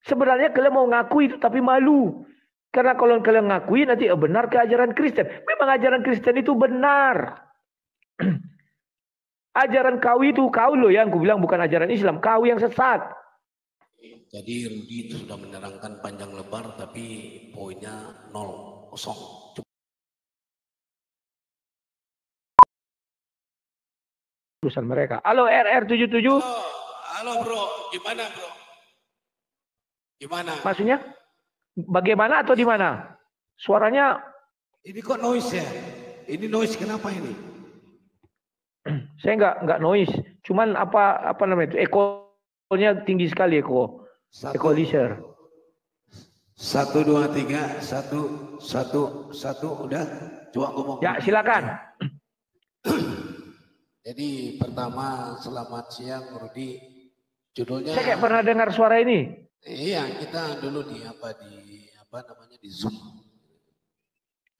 Sebenarnya kalian mau ngakui itu tapi malu. Karena kalau kalian ngakui nanti benar ke ajaran Kristen. Memang ajaran Kristen itu benar. Ajaran kau itu, kau loh yang aku bilang bukan ajaran Islam. Kau yang sesat. Jadi Rudi itu sudah menerangkan panjang lebar tapi poinnya 0, kosong. Urusan mereka. Halo RR77. Halo bro, gimana bro? Gimana? Maksudnya bagaimana atau di mana? Suaranya ini kok noise ya? Ini noise kenapa ini? Saya nggak noise. Cuman apa namanya itu? Ekonya tinggi sekali eko. Eko liser. 1, 2, 3, 1, 1, 1, udah. Coba ngomong. Ya silakan. Jadi pertama selamat siang Rudi. Judulnya. Saya kayak pernah dengar suara ini. Iya, kita dulu di Zoom.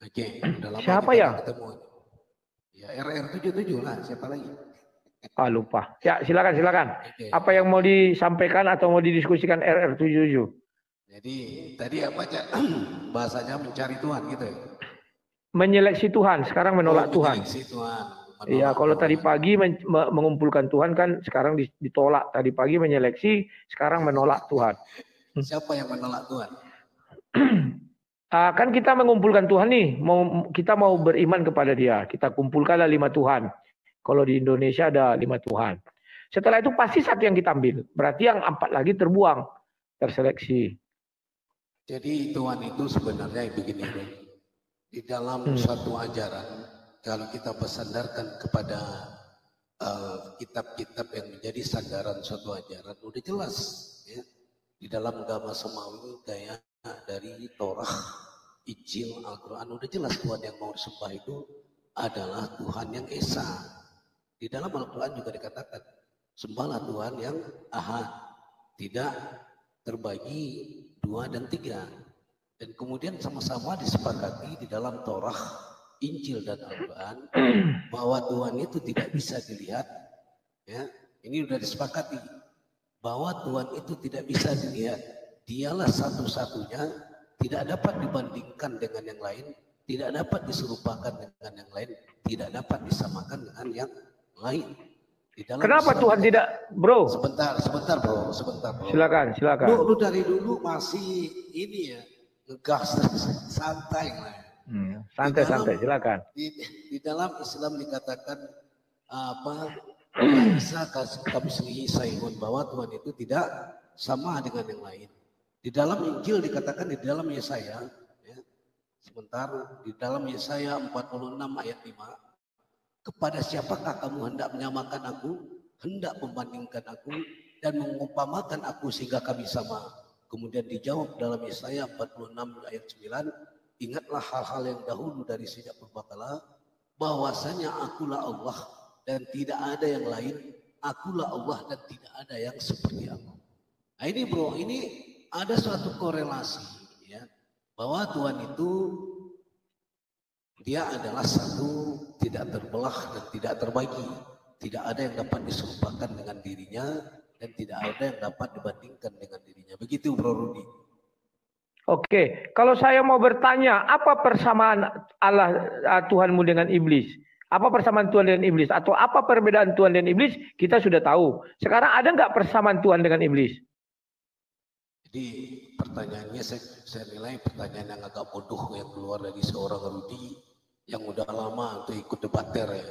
Oke, udah lama siapa kita ya? Ketemu. Ya RR77 lah, siapa lagi? Lupa. Ya silakan. Okay. Apa yang mau disampaikan atau mau didiskusikan RR77? Jadi tadi apa aja bahasanya mencari Tuhan gitu ya? Menyeleksi Tuhan, sekarang menolak Tuhan. Menyeleksi Tuhan. Iya, kalau tadi pagi mengumpulkan Tuhan kan sekarang ditolak. Tadi pagi menyeleksi, sekarang menolak Tuhan. Siapa yang menolak Tuhan? Kan kita mengumpulkan Tuhan nih, kita mau beriman kepada Dia. Kita kumpulkanlah 5 Tuhan. Kalau di Indonesia ada 5 Tuhan. Setelah itu pasti satu yang kita ambil. Berarti yang 4 lagi terbuang, terseleksi. Jadi Tuhan itu sebenarnya begini, di dalam suatu ajaran, kalau kita bersandarkan kepada kitab-kitab yang menjadi sandaran suatu ajaran, udah jelas ya. Di dalam agama Samawi kayak dari Torah, Injil, Al-Quran, udah jelas Tuhan yang mau disembah itu adalah Tuhan yang Esa. Di dalam Al-Quran juga dikatakan, sembahlah Tuhan yang Ahad, tidak terbagi 2 dan 3. Dan kemudian sama-sama disepakati di dalam Torah, Injil dan Al-Quran bahwa Tuhan itu tidak bisa dilihat. Ya, ini sudah disepakati bahwa Tuhan itu tidak bisa dilihat. Dialah satu-satunya, tidak dapat dibandingkan dengan yang lain, tidak dapat diserupakan dengan yang lain, tidak dapat disamakan dengan yang lain. Kenapa Tuhan tidak, bro? Sebentar bro. Silakan. Lu dari dulu masih ini ya, ngegas santai lah. Santai, silakan. Di dalam Islam dikatakan Isa kamislihi syai'un, bahwa Tuhan itu tidak sama dengan yang lain. Di dalam Injil dikatakan di dalam Yesaya, ya, sebentar, di dalam Yesaya 46 ayat 5, kepada siapakah kamu hendak menyamakan aku, hendak membandingkan aku, dan mengumpamakan aku sehingga kami sama. Kemudian dijawab dalam Yesaya 46 ayat 9, ingatlah hal-hal yang dahulu dari sejak purbakala, bahwasanya akulah Allah dan tidak ada yang lain, akulah Allah dan tidak ada yang seperti aku. Nah ini bro, ini ada suatu korelasi ya, bahwa Tuhan itu dia adalah satu, tidak terbelah dan tidak terbagi. Tidak ada yang dapat diserupakan dengan dirinya dan tidak ada yang dapat dibandingkan dengan dirinya. Begitu bro Rudi. Oke, kalau saya mau bertanya, apa persamaan Allah Tuhanmu dengan iblis? Apa persamaan Tuhan dengan iblis? Atau apa perbedaan Tuhan dan iblis? Kita sudah tahu. Sekarang ada nggak persamaan Tuhan dengan iblis? Jadi pertanyaannya saya nilai pertanyaan yang agak bodoh yang keluar dari seorang Rudi yang udah lama untuk ikut debater ya.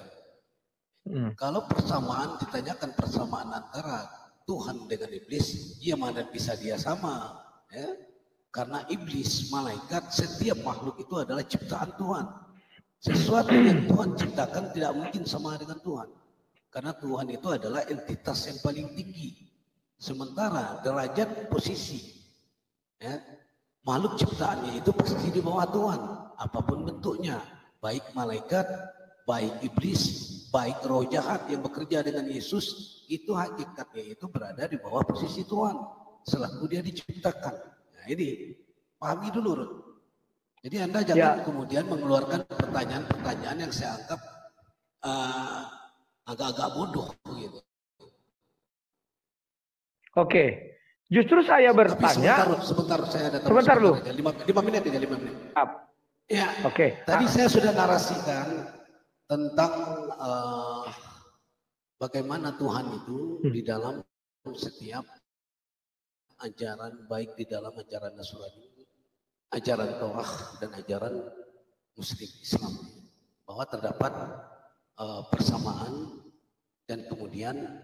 Kalau persamaan, ditanyakan persamaan antara Tuhan dengan iblis, dia mana bisa dia sama ya? Karena iblis, malaikat, setiap makhluk itu adalah ciptaan Tuhan. Sesuatu yang Tuhan ciptakan tidak mungkin sama dengan Tuhan. Karena Tuhan itu adalah entitas yang paling tinggi. Sementara derajat posisi, ya, makhluk ciptaannya itu pasti di bawah Tuhan. Apapun bentuknya, baik malaikat, baik iblis, baik roh jahat yang bekerja dengan Yesus, itu hakikatnya itu berada di bawah posisi Tuhan. Selaku dia diciptakan. Ini pahami dulu, Ruth. Jadi Anda jangan kemudian mengeluarkan pertanyaan-pertanyaan yang saya anggap agak-agak bodoh gitu. Oke, Justru saya bertanya. Sebentar, saya ada sebentar lu. 5 menit aja, 5 menit. Ya, Oke. Tadi saya sudah narasikan tentang bagaimana Tuhan itu di dalam setiap ajaran, baik di dalam ajaran Nasrani, ajaran Torah, dan ajaran Muslim Islam, bahwa terdapat persamaan dan kemudian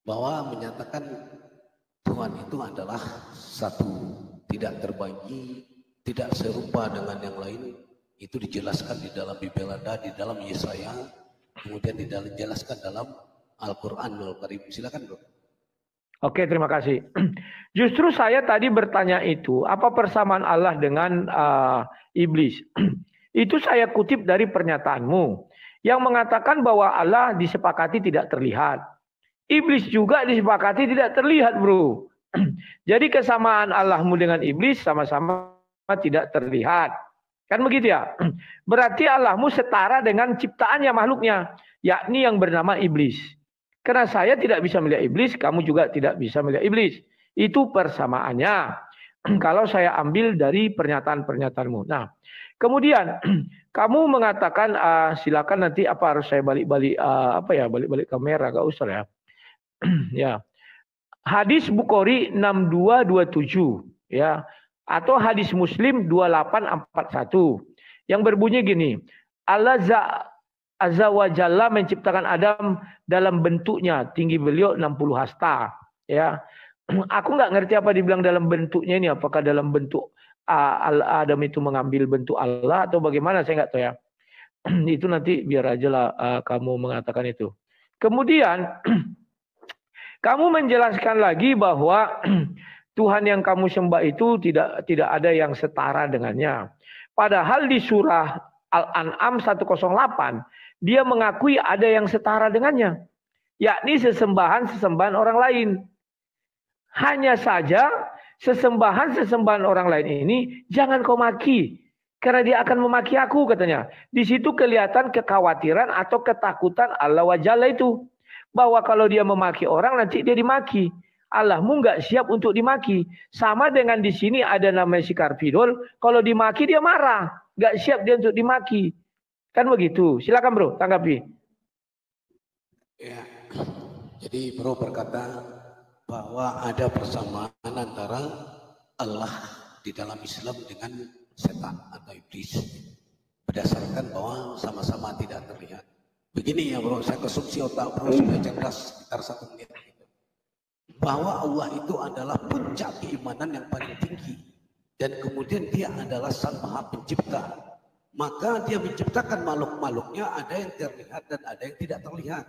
bahwa menyatakan Tuhan itu adalah satu, tidak terbagi, tidak serupa dengan yang lain. Itu dijelaskan di dalam Bibelanda, di dalam Yesaya, kemudian dijelaskan dalam Al-Quran Al-Karim. Silakan, Bro. Oke, terima kasih. Justru saya tadi bertanya itu, apa persamaan Allah dengan iblis? Itu saya kutip dari pernyataanmu yang mengatakan bahwa Allah disepakati tidak terlihat. Iblis juga disepakati tidak terlihat, bro. Jadi kesamaan Allahmu dengan iblis sama-sama tidak terlihat. Kan begitu ya? Berarti Allahmu setara dengan ciptaannya, makhluknya, yakni yang bernama iblis. Karena saya tidak bisa melihat iblis, kamu juga tidak bisa melihat iblis. Itu persamaannya. Kalau saya ambil dari pernyataan-pernyataanmu. Nah, kemudian kamu mengatakan silakan nanti apa harus saya balik-balik balik-balik kamera, gak usah ya. Ya. Hadis Bukhari 6227 ya, atau hadis Muslim 2841 yang berbunyi gini, Allah Azza wa Jalla menciptakan Adam dalam bentuknya, tinggi beliau 60 hasta ya. Aku nggak ngerti apa dibilang dalam bentuknya ini, apakah dalam bentuk Adam itu mengambil bentuk Allah atau bagaimana, saya nggak tahu ya. Itu nanti biar aja lah kamu mengatakan itu. Kemudian kamu menjelaskan lagi bahwa Tuhan yang kamu sembah itu tidak ada yang setara dengannya. Padahal di surah Al-An'am 108 dia mengakui ada yang setara dengannya, yakni sesembahan orang lain. Hanya saja sesembahan orang lain ini jangan kau maki, karena dia akan memaki aku, katanya. Di situ kelihatan kekhawatiran atau ketakutan Allah wa Jalla itu, bahwa kalau dia memaki orang nanti dia dimaki. Allahmu nggak siap untuk dimaki. Sama dengan di sini ada namanya si Karpidol, kalau dimaki dia marah, nggak siap dia untuk dimaki. Kan begitu. Silakan bro, tanggapi. Ya, jadi bro berkata bahwa ada persamaan antara Allah di dalam Islam dengan setan atau iblis, berdasarkan bahwa sama-sama tidak terlihat. Begini ya bro, saya konsumsi otak bro supaya cerdas sekitar 1 menit. Bahwa Allah itu adalah puncak keimanan yang paling tinggi. Dan kemudian dia adalah Sang Maha Pencipta. Maka dia menciptakan makhluk-makhluknya, ada yang terlihat dan ada yang tidak terlihat.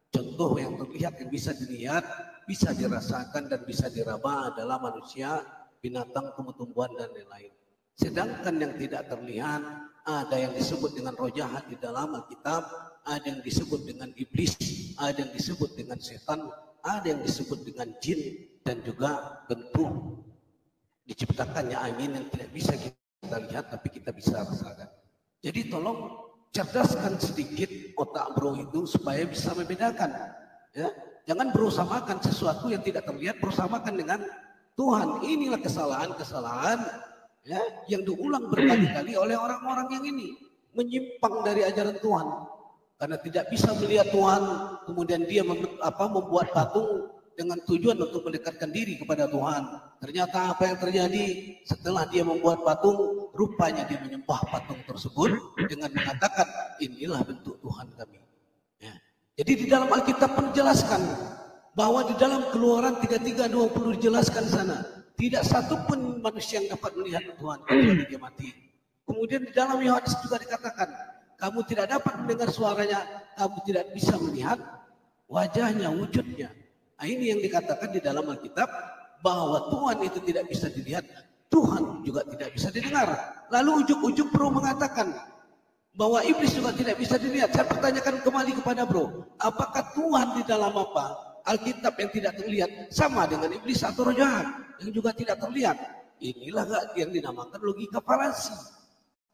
Contoh yang terlihat yang bisa dilihat, bisa dirasakan dan bisa diraba adalah manusia, binatang, tumbuh-tumbuhan dan lain-lain. Sedangkan yang tidak terlihat, ada yang disebut dengan roh jahat di dalam Alkitab, ada yang disebut dengan iblis, ada yang disebut dengan setan, ada yang disebut dengan jin, dan juga bentuk diciptakannya angin yang tidak bisa kita lihat tapi kita bisa rasakan. Jadi tolong cerdaskan sedikit otak bro itu supaya bisa membedakan. Ya, jangan bro samakan sesuatu yang tidak terlihat, bro samakan dengan Tuhan. Inilah kesalahan-kesalahan ya, yang diulang berkali-kali oleh orang-orang yang ini menyimpang dari ajaran Tuhan. Karena tidak bisa melihat Tuhan, kemudian dia membuat patung dengan tujuan untuk mendekatkan diri kepada Tuhan. Ternyata apa yang terjadi setelah dia membuat patung, rupanya dia menyembah patung tersebut dengan mengatakan inilah bentuk Tuhan kami. Ya. Jadi di dalam Alkitab pun dijelaskan bahwa di dalam Keluaran 33:20 dijelaskan sana, tidak satu pun manusia yang dapat melihat Tuhan kecuali dia mati. Kemudian di dalam Yohanes juga dikatakan, kamu tidak dapat mendengar suaranya, kamu tidak bisa melihat wajahnya, wujudnya. Nah, ini yang dikatakan di dalam Alkitab, bahwa Tuhan itu tidak bisa dilihat, Tuhan juga tidak bisa didengar. Lalu ujuk-ujuk bro mengatakan bahwa iblis juga tidak bisa dilihat. Saya pertanyakan kembali kepada bro, apakah Tuhan di dalam apa? Alkitab yang tidak terlihat sama dengan iblis atau roh jahat yang juga tidak terlihat? Inilah yang dinamakan logika falasi.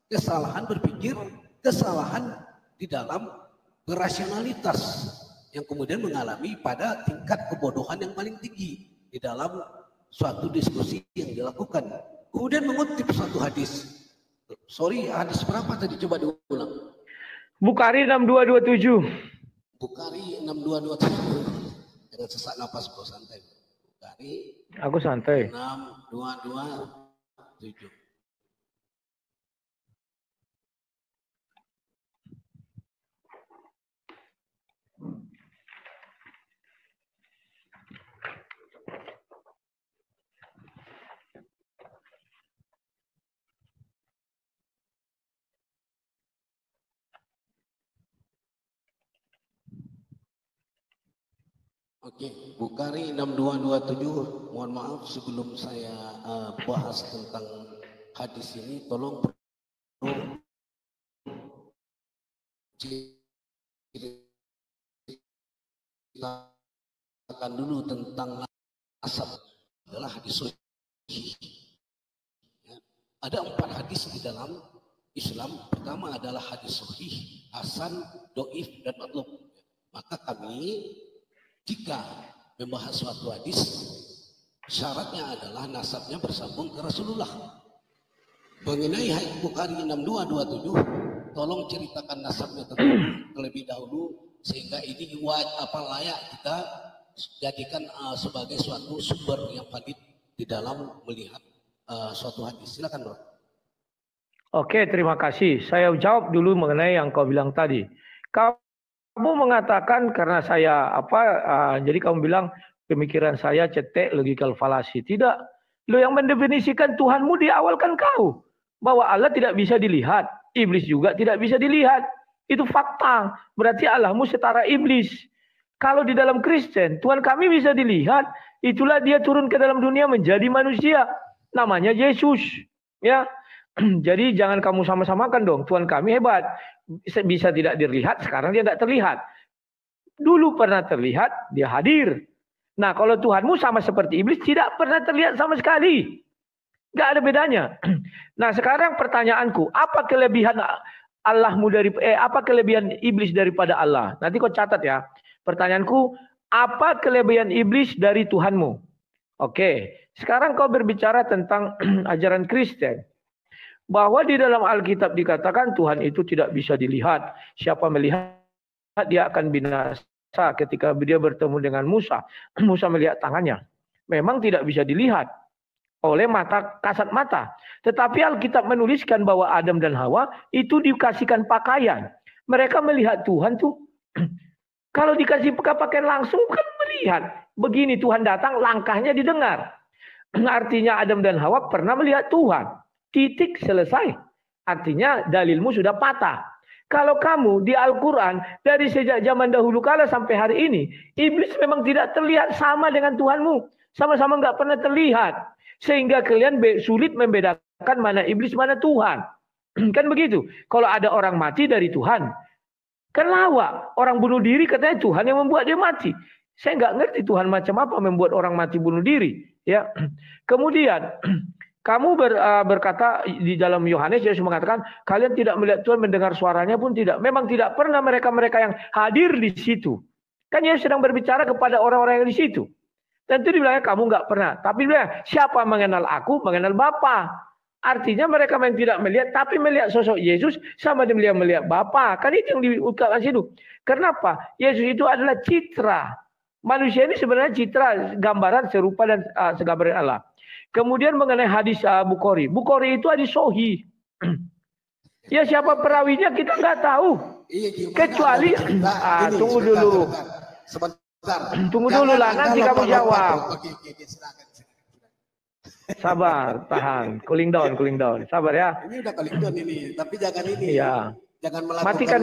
Kesalahan berpikir, kesalahan di dalam berasionalitas. yang kemudian mengalami pada tingkat kebodohan yang paling tinggi di dalam suatu diskusi yang dilakukan. Kemudian mengutip suatu hadis. Sorry, hadis berapa tadi? Coba diulang. Bukhari 6227. Bukhari 6227. Jangan sesak nafas, bro, santai. Bukhari. Aku santai. 6227. Oke, Bukhari 6227. Mohon maaf sebelum saya bahas tentang hadis ini, tolong ceritakan dulu tentang nasab adalah hadis sahih. Ya, ada 4 hadis di dalam Islam. Pertama adalah hadis sahih, hasan, doif, dan matlub. Maka kami jika membahas suatu hadis, syaratnya adalah nasabnya bersambung ke Rasulullah. Mengenai hadis Bukhari 6227, tolong ceritakan nasabnya terlebih dahulu sehingga ini layak kita jadikan sebagai suatu sumber yang valid di dalam melihat suatu hadis. Silakan, bro. Oke, terima kasih. Saya jawab dulu mengenai yang kau bilang tadi. Kamu mengatakan karena saya jadi kamu bilang pemikiran saya cetek, logical fallacy. Tidak. Lo yang mendefinisikan Tuhanmu di awal kan kau. Bahwa Allah tidak bisa dilihat. Iblis juga tidak bisa dilihat. Itu fakta. Berarti Allahmu setara iblis. Kalau di dalam Kristen, Tuhan kami bisa dilihat. Itulah dia turun ke dalam dunia menjadi manusia. Namanya Yesus. Ya. Jadi jangan kamu sama-samakan dong. Tuhan kami hebat. Bisa tidak dilihat, sekarang dia tidak terlihat. Dulu pernah terlihat, dia hadir. Nah, kalau Tuhanmu sama seperti iblis, tidak pernah terlihat sama sekali. Nggak ada bedanya. Nah, sekarang pertanyaanku, apa kelebihan Allahmu apa kelebihan iblis daripada Allah? Nanti kau catat ya. Pertanyaanku, apa kelebihan iblis dari Tuhanmu? Oke, sekarang kau berbicara tentang ajaran Kristen. Bahwa di dalam Alkitab dikatakan Tuhan itu tidak bisa dilihat. Siapa melihat dia akan binasa. Ketika dia bertemu dengan Musa, Musa melihat tangannya. Memang tidak bisa dilihat oleh mata kasat mata. Tetapi Alkitab menuliskan bahwa Adam dan Hawa itu dikasihkan pakaian. Mereka melihat Tuhan tuh. Kalau dikasih pakaian langsung kan melihat. Begini Tuhan datang, langkahnya didengar. Artinya Adam dan Hawa pernah melihat Tuhan. Titik, selesai. Artinya dalilmu sudah patah. Kalau kamu di Al-Quran dari sejak zaman dahulu kala sampai hari ini, iblis memang tidak terlihat sama dengan Tuhanmu. Sama-sama nggak pernah terlihat. Sehingga kalian sulit membedakan mana iblis, mana Tuhan. Kan begitu. Kalau ada orang mati dari Tuhan, kan lawak. Orang bunuh diri katanya Tuhan yang membuat dia mati. Saya nggak ngerti Tuhan macam apa membuat orang mati bunuh diri. Ya. Kemudian kamu berkata di dalam Yohanes, Yesus mengatakan, kalian tidak melihat Tuhan, mendengar suaranya pun tidak. Memang tidak pernah mereka-mereka yang hadir di situ. Kan Yesus sedang berbicara kepada orang-orang yang di situ. Dan itu dibilangnya, kamu nggak pernah. Tapi dibilang, siapa mengenal aku, mengenal Bapa. Artinya mereka memang tidak melihat, tapi melihat sosok Yesus sama dia melihat Bapa. Kan itu yang diungkapkan situ. Kenapa? Yesus itu adalah citra. Manusia ini sebenarnya citra, gambaran serupa dan segambaran Allah. Kemudian mengenai hadis Bukhari. Bukhari itu hadis sahih. Ya siapa perawinya kita nggak tahu. Kecuali tunggu dulu. Sebentar. Tunggu dulu lah, nanti kamu jawab. Sabar, tahan. Cooling down. Sabar ya. Ini udah cooling down ini, tapi jangan ini. Ya. Jangan melakukan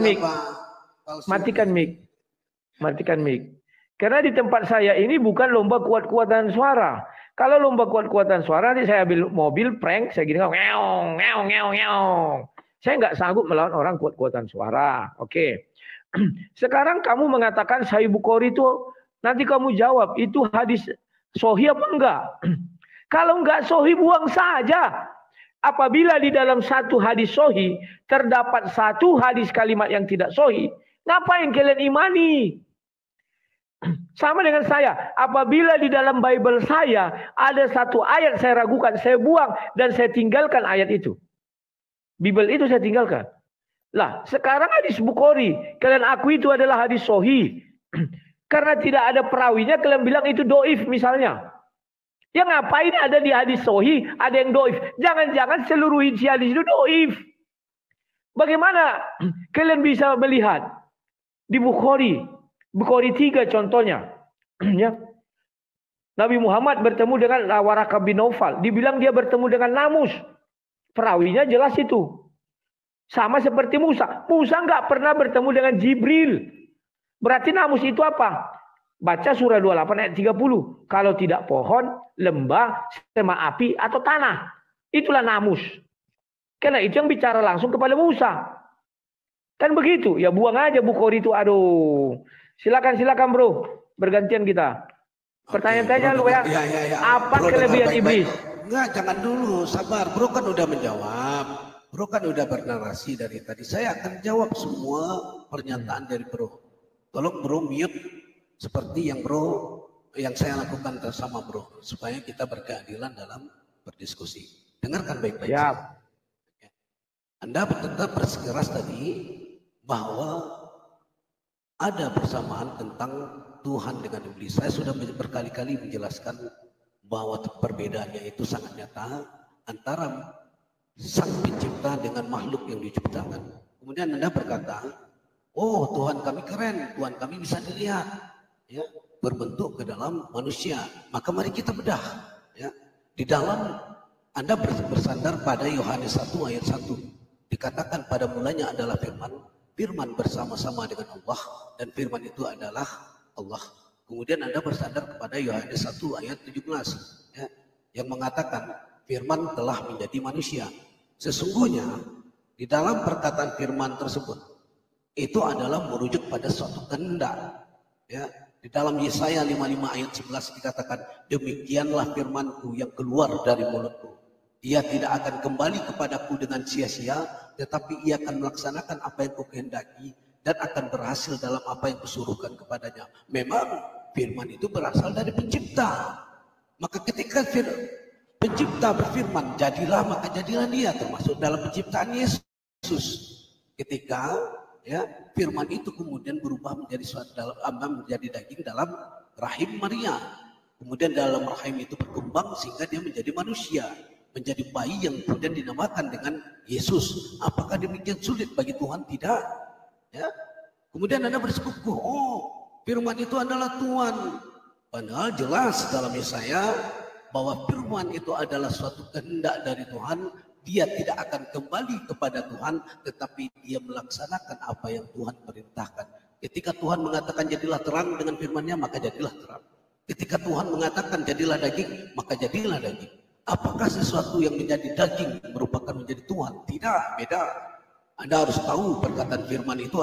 Matikan mic. Karena di tempat saya ini bukan lomba kuat-kuatan suara. Kalau lomba kuat-kuatan suara, nanti saya ambil mobil prank, saya gini, ngeong. Saya nggak sanggup melawan orang kuat-kuatan suara. Oke. Sekarang kamu mengatakan Sahih Bukhari itu, nanti kamu jawab, itu hadis sahih apa enggak? Kalau enggak sahih, buang saja. Apabila di dalam satu hadis sahih, terdapat satu hadis kalimat yang tidak sahih, ngapain kalian imani? Sama dengan saya, apabila di dalam Bible saya ada satu ayat saya ragukan, saya buang dan saya tinggalkan ayat itu. Bible itu saya tinggalkan. Lah, sekarang hadis Bukhari, kalian akui itu adalah hadis sahih. Karena tidak ada perawinya, kalian bilang itu doif misalnya. Ya ngapain ada di hadis sahih, ada yang doif. Jangan-jangan seluruh isi hadis itu doif. Bagaimana kalian bisa melihat di Bukhari 3 contohnya. Ya. Nabi Muhammad bertemu dengan Waraqah bin Naufal. Dibilang dia bertemu dengan Namus. Perawinya jelas itu. Sama seperti Musa. Musa nggak pernah bertemu dengan Jibril. Berarti Namus itu apa? Baca surah 28 ayat 30. Kalau tidak pohon, lembah, sema api, atau tanah. Itulah Namus. Karena itu yang bicara langsung kepada Musa. Kan begitu. Ya buang aja Bukhari itu. Aduh. Silakan bro, bergantian kita. Pertanyaan-tanya lu ya. Apa bro, kelebihan iblis? Enggak, jangan dulu, sabar. Bro kan udah menjawab. Bro kan udah bernarasi dari tadi. Saya akan jawab semua pernyataan dari bro. Tolong bro mute seperti yang saya lakukan bersama bro, supaya kita berkeadilan dalam berdiskusi. Dengarkan baik-baik. Ya. Anda tetap bersikeras tadi bahwa ada persamaan tentang Tuhan dengan iblis. Saya sudah berkali-kali menjelaskan bahwa perbedaannya itu sangat nyata antara sang pencipta dengan makhluk yang diciptakan. Kemudian Anda berkata, oh Tuhan kami keren, Tuhan kami bisa dilihat, ya, berbentuk ke dalam manusia. Maka mari kita bedah. Ya. Di dalam Anda bersandar pada Yohanes 1 ayat 1. Dikatakan pada mulanya adalah firman. Firman bersama-sama dengan Allah, dan firman itu adalah Allah. Kemudian Anda bersandar kepada Yohanes 1 ayat 17 ya, yang mengatakan firman telah menjadi manusia. Sesungguhnya di dalam perkataan firman tersebut itu adalah merujuk pada suatu kehendak. Ya, di dalam Yesaya 55 ayat 11 dikatakan, demikianlah firmanku yang keluar dari mulutku. Ia tidak akan kembali kepadaku dengan sia-sia, tetapi ia akan melaksanakan apa yang kukehendaki dan akan berhasil dalam apa yang kusuruhkan kepadanya. Memang firman itu berasal dari pencipta. Maka ketika pencipta berfirman, jadilah, maka jadilah dia, termasuk dalam penciptaan Yesus. Ketika ya firman itu kemudian berubah menjadi suatu menjadi daging dalam rahim Maria. Kemudian dalam rahim itu berkembang sehingga dia menjadi manusia. Menjadi bayi yang kemudian dinamakan dengan Yesus. Apakah demikian sulit bagi Tuhan? Tidak. Ya. Kemudian Anda bersekukuh, oh firman itu adalah Tuhan. Padahal jelas dalam Yesaya bahwa firman itu adalah suatu kehendak dari Tuhan. Dia tidak akan kembali kepada Tuhan, tetapi dia melaksanakan apa yang Tuhan perintahkan. Ketika Tuhan mengatakan jadilah terang dengan firman-Nya, maka jadilah terang. Ketika Tuhan mengatakan jadilah daging, maka jadilah daging. Apakah sesuatu yang menjadi daging merupakan menjadi Tuhan? Tidak, beda. Anda harus tahu perkataan firman itu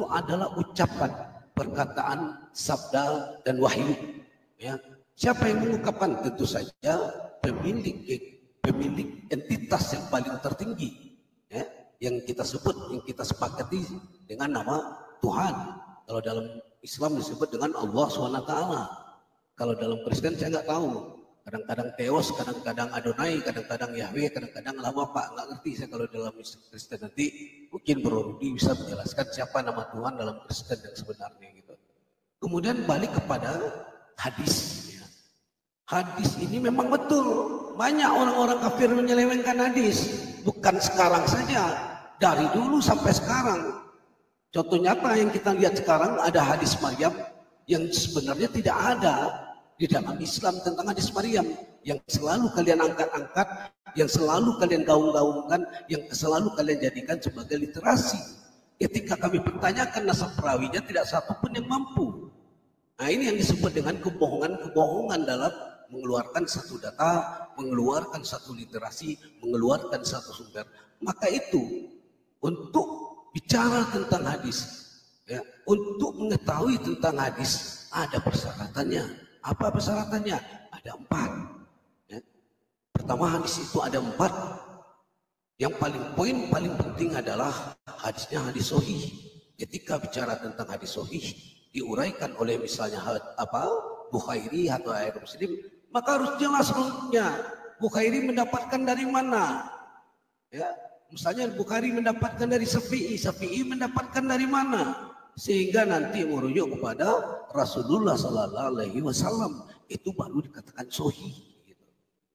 adalah ucapan, perkataan, sabda, dan wahyu. Ya. Siapa yang mengungkapkan? Tentu saja pemilik entitas yang paling tertinggi. Ya. Yang kita sebut, yang kita sepakati dengan nama Tuhan. Kalau dalam Islam disebut dengan Allah SWT. Kalau dalam Kristen saya nggak tahu. Kadang-kadang Theos, kadang-kadang Adonai, kadang-kadang Yahweh, kadang-kadang nama Pak. Nggak ngerti saya kalau dalam Kristen. Nanti mungkin Bro Rudi bisa menjelaskan siapa nama Tuhan dalam Kristen yang sebenarnya gitu. Kemudian balik kepada hadis. Ya. Hadis ini memang betul. Banyak orang-orang kafir menyelewengkan hadis. Bukan sekarang saja. Dari dulu sampai sekarang. Contoh nyata yang kita lihat sekarang ada hadis Maryam yang sebenarnya tidak ada di dalam Islam tentang hadis Maryam, yang selalu kalian angkat-angkat, yang selalu kalian gaung-gaungkan, yang selalu kalian jadikan sebagai literasi. Ketika kami pertanyakan nasab perawinya, tidak satu pun yang mampu. Nah ini yang disebut dengan kebohongan-kebohongan dalam mengeluarkan satu data, mengeluarkan satu literasi, mengeluarkan satu sumber. Maka itu untuk bicara tentang hadis, ya, untuk mengetahui tentang hadis ada persyaratannya. Apa persyaratannya? Ada 4. Ya. Pertama, hadis itu ada 4. Yang poin paling penting adalah hadisnya hadis sahih. Ketika bicara tentang hadis sahih, diuraikan oleh misalnya Bukhairi atau ayat Muslim, maka harus jelas hukumnya. Bukhairi mendapatkan dari mana? Ya, misalnya Bukhari mendapatkan dari Syafi'i, Syafi'i mendapatkan dari mana? Sehingga nanti merujuk kepada Rasulullah Sallallahu Alaihi Wasallam, itu baru dikatakan sahih.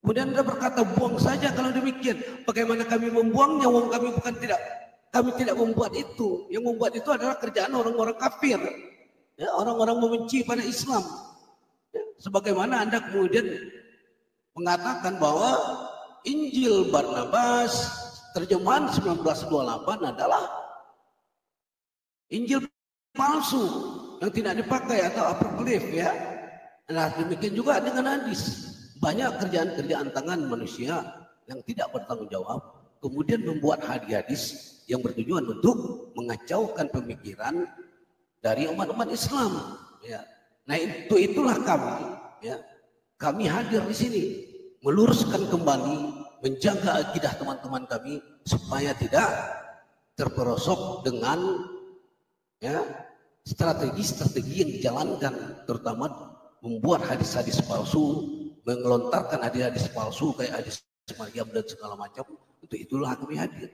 Kemudian Anda berkata buang saja kalau demikian. Bagaimana kami membuangnya? Wong kami bukan tidak. Kami tidak membuat itu. Yang membuat itu adalah kerjaan orang-orang kafir. Ya, orang-orang membenci pada Islam. Ya, sebagaimana Anda kemudian mengatakan bahwa Injil Barnabas terjemahan 1928 adalah Injil palsu yang tidak dipakai atau apokrif, ya. Nah, demikian juga dengan hadis. Banyak kerjaan-kerjaan tangan manusia yang tidak bertanggung jawab, kemudian membuat hadis yang bertujuan untuk mengacaukan pemikiran dari umat-umat Islam. Ya. Nah, itulah kami. Ya. Kami hadir di sini meluruskan kembali, menjaga akidah teman-teman kami supaya tidak terperosok dengan strategi-strategi yang dijalankan, terutama membuat hadis-hadis palsu, mengelontarkan hadis-hadis palsu kayak hadis Maryam dan segala macam. Untuk itulah kami hadir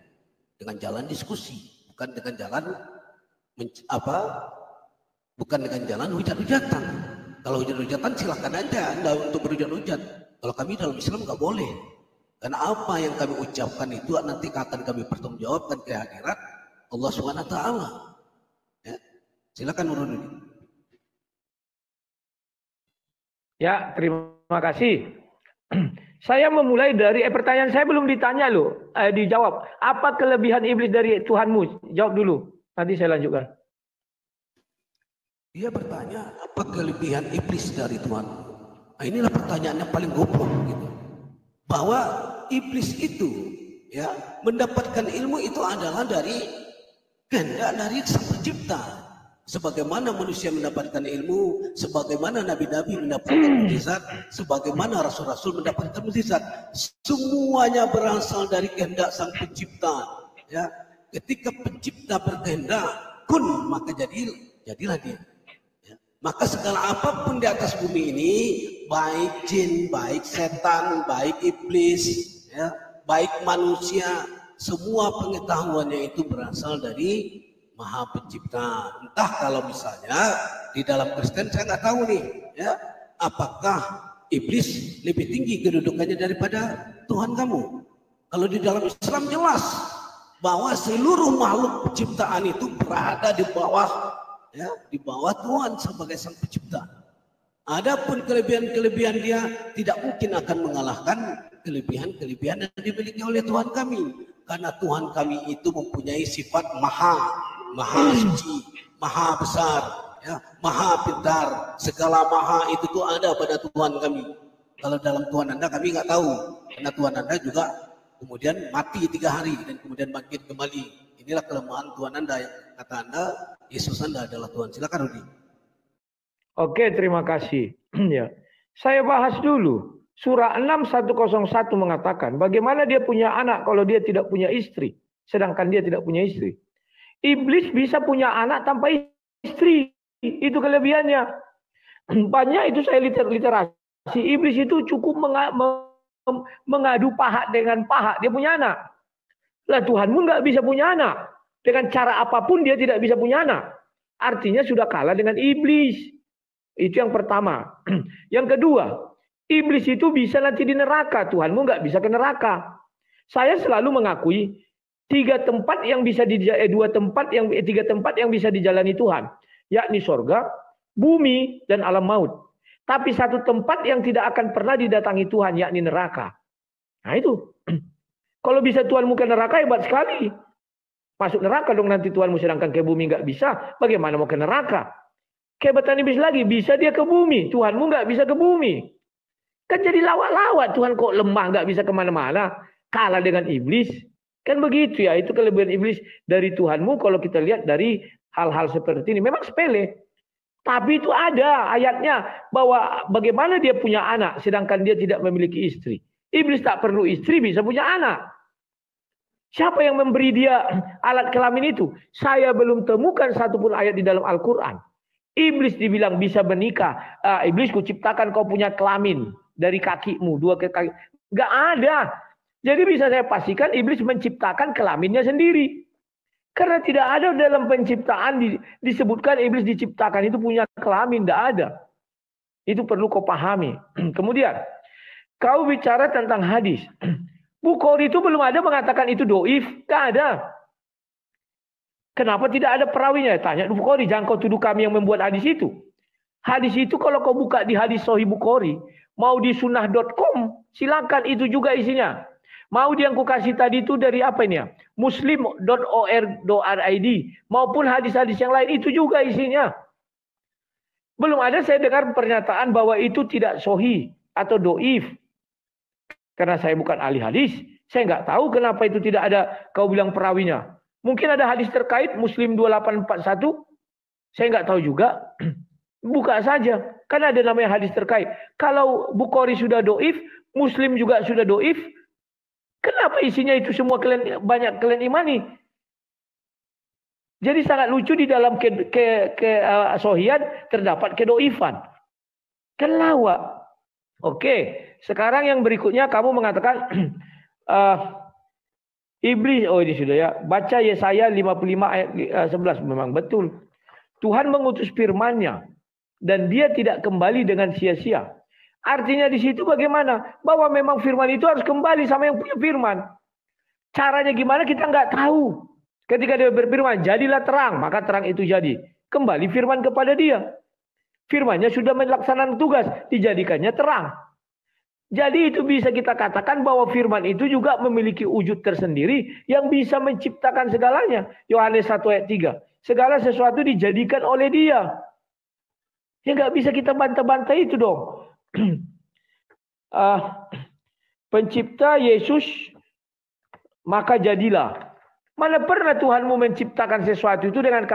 dengan jalan diskusi, bukan dengan jalan bukan dengan jalan hujat-hujatan. Kalau hujat-hujatan silakan aja Anda untuk berhujat-hujat. Kalau kami dalam Islam nggak boleh. Karena apa yang kami ucapkan itu nanti akan kami pertanggungjawabkan ke akhirat Allah Subhanahu wa taala. Ya. Silakan Nurul. Ya, terima kasih. Saya memulai dari pertanyaan saya belum ditanya loh, dijawab. Apa kelebihan iblis dari Tuhanmu? Jawab dulu. Nanti saya lanjutkan. Dia bertanya, apa kelebihan iblis dari Tuhan? Nah, inilah pertanyaan yang paling goblok gitu. Bahwa iblis itu ya mendapatkan ilmu itu adalah dari kehendak dari Sang Pencipta. Sebagaimana manusia mendapatkan ilmu, sebagaimana nabi-nabi mendapatkan mukjizat, sebagaimana rasul-rasul mendapatkan mukjizat, semuanya berasal dari kehendak Sang Pencipta. Ya, ketika Pencipta berkehendak, kun maka jadilah dia. Ya. Maka segala apapun di atas bumi ini, baik jin, baik setan, baik iblis, ya, baik manusia, semua pengetahuannya itu berasal dari Maha Pencipta. Entah kalau misalnya di dalam Kristen saya nggak tahu nih, ya, apakah iblis lebih tinggi kedudukannya daripada Tuhan kamu? Kalau di dalam Islam jelas bahwa seluruh makhluk penciptaan itu berada di bawah, ya, di bawah Tuhan sebagai Sang Pencipta. Adapun kelebihan-kelebihan dia tidak mungkin akan mengalahkan kelebihan-kelebihan yang dimiliki oleh Tuhan kami. Karena Tuhan kami itu mempunyai sifat maha suci, maha besar, ya, maha pintar. Segala maha itu tuh ada pada Tuhan kami. Kalau dalam Tuhan Anda kami nggak tahu, karena Tuhan Anda juga kemudian mati 3 hari dan kemudian bangkit kembali. Inilah kelemahan Tuhan Anda yang kata Anda, Yesus Anda adalah Tuhan. Silakan Rudi. Oke, terima kasih. Ya, saya bahas dulu. Surah 6:101 mengatakan, bagaimana dia punya anak kalau dia tidak punya istri, sedangkan dia tidak punya istri. Iblis bisa punya anak tanpa istri. Itu kelebihannya. Banyak itu saya literasi. Iblis itu cukup mengadu paha dengan paha. Dia punya anak. Lah Tuhanmu nggak bisa punya anak. Dengan cara apapun dia tidak bisa punya anak. Artinya sudah kalah dengan iblis. Itu yang pertama. Yang kedua, iblis itu bisa nanti di neraka. Tuhanmu nggak bisa ke neraka. Saya selalu mengakui tiga tempat yang bisa tiga tempat yang bisa dijalani Tuhan, yakni sorga, bumi, dan alam maut. Tapi satu tempat yang tidak akan pernah didatangi Tuhan, yakni neraka. Nah itu. Kalau bisa Tuhanmu ke neraka, hebat sekali. Masuk neraka dong nanti Tuhanmu, sedangkan ke bumi nggak bisa. Bagaimana mau ke neraka? Kehebatan iblis lagi, bisa dia ke bumi. Tuhanmu nggak bisa ke bumi. Kan jadi lawak-lawak. Tuhan kok lemah, nggak bisa kemana-mana. Kalah dengan iblis. Kan begitu ya, itu kelebihan iblis dari Tuhanmu kalau kita lihat dari hal-hal seperti ini. Memang sepele. Tapi itu ada ayatnya bahwa bagaimana dia punya anak sedangkan dia tidak memiliki istri. Iblis tak perlu istri bisa punya anak. Siapa yang memberi dia alat kelamin itu? Saya belum temukan satupun ayat di dalam Al-Quran. Iblis dibilang bisa menikah. Iblis kuciptakan kau punya kelamin dari kakimu, 2 kaki. Nggak ada. Jadi bisa saya pastikan iblis menciptakan kelaminnya sendiri. Karena tidak ada dalam penciptaan disebutkan iblis diciptakan itu punya kelamin, tidak ada. Itu perlu kau pahami. Kemudian, kau bicara tentang hadis. Bukhari itu belum ada mengatakan itu doif, tidak ada. Kenapa tidak ada perawinya? Tanya Bukhari, jangan kau tuduh kami yang membuat hadis itu. Hadis itu kalau kau buka di hadis Sahih Bukhari, mau di sunnah.com, silakan itu juga isinya. Mau yang ku kasih tadi itu dari apa ini ya? muslim.or.id maupun hadis-hadis yang lain itu juga isinya. Belum ada saya dengar pernyataan bahwa itu tidak sahih atau doif. Karena saya bukan ahli hadis, saya nggak tahu kenapa itu tidak ada kau bilang perawinya. Mungkin ada hadis terkait Muslim 2841, saya nggak tahu juga. Buka saja, kan ada namanya hadis terkait. Kalau Bukhari sudah doif, Muslim juga sudah doif, kenapa isinya itu semua banyak kalian imani? Jadi sangat lucu di dalam sohian terdapat kedoifan. Kan lawak. Oke, sekarang yang berikutnya kamu mengatakan iblis, oh ini sudah ya. Baca Yesaya 55 ayat 11, memang betul. Tuhan mengutus firman-Nya dan dia tidak kembali dengan sia-sia. Artinya di situ bagaimana? Bahwa memang firman itu harus kembali sama yang punya firman. Caranya gimana kita nggak tahu. Ketika dia berfirman, jadilah terang, maka terang itu jadi. Kembali firman kepada dia. Firmannya sudah melaksanakan tugas, dijadikannya terang. Jadi itu bisa kita katakan bahwa firman itu juga memiliki wujud tersendiri yang bisa menciptakan segalanya. Yohanes 1 ayat 3. Segala sesuatu dijadikan oleh dia. Ya nggak bisa kita bantah-bantah itu dong. Pencipta Yesus, maka jadilah. Mana pernah Tuhanmu menciptakan sesuatu itu dengan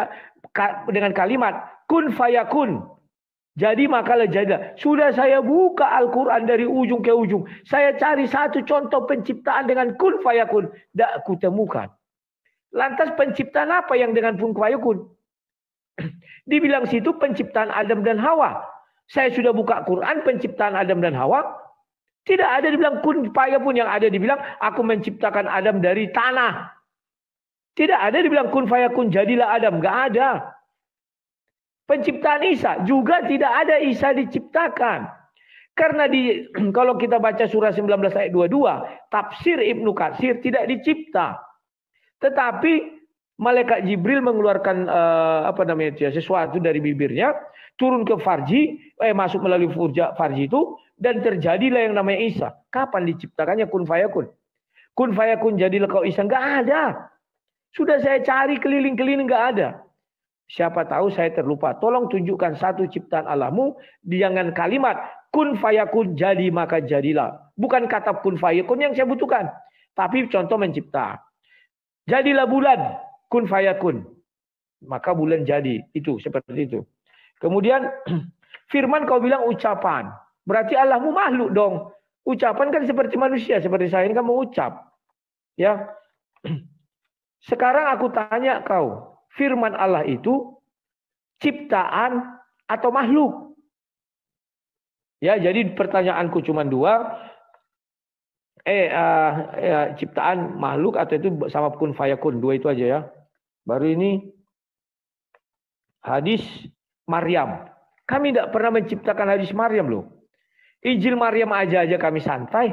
kalimat kun fayakun. Jadi makalah jadilah. Sudah saya buka Al-Quran dari ujung ke ujung. Saya cari satu contoh penciptaan dengan kun fayakun. Tidak kutemukan. Lantas penciptaan apa yang dengan kun fayakun? Dibilang situ penciptaan Adam dan Hawa. Saya sudah buka Quran penciptaan Adam dan Hawa. Tidak ada dibilang kun fayakun, yang ada dibilang aku menciptakan Adam dari tanah. Tidak ada dibilang kun fayakun jadilah Adam. Enggak ada. Penciptaan Isa juga tidak ada Isa diciptakan. Karena kalau kita baca surah 19 ayat 22, tafsir Ibnu Katsir tidak dicipta. Tetapi malaikat Jibril mengeluarkan sesuatu dari bibirnya, turun ke farji, masuk melalui farji itu, dan terjadilah yang namanya Isa. Kapan diciptakannya kun fayakun? Kun fayakun jadilah kau Isa. Enggak ada. Sudah saya cari keliling-keliling enggak ada. Siapa tahu saya terlupa. Tolong tunjukkan satu ciptaan Allahmu dengan kalimat kun fayakun, jadi maka jadilah. Bukan kata kun fayakun yang saya butuhkan, tapi contoh mencipta. Jadilah bulan, kun fayakun, maka bulan jadi. Itu seperti itu. Kemudian firman kau bilang ucapan. Berarti Allahmu makhluk dong. Ucapan kan seperti manusia, seperti saya ini kan mengucap. Ya. Sekarang aku tanya kau, firman Allah itu ciptaan atau makhluk? Ya, jadi pertanyaanku cuma dua. Ciptaan, makhluk, atau itu sama kun fayakun, dua itu aja ya. Baru ini hadis Maryam. Kami tidak pernah menciptakan hadis Maryam loh. Injil Maryam aja kami santai.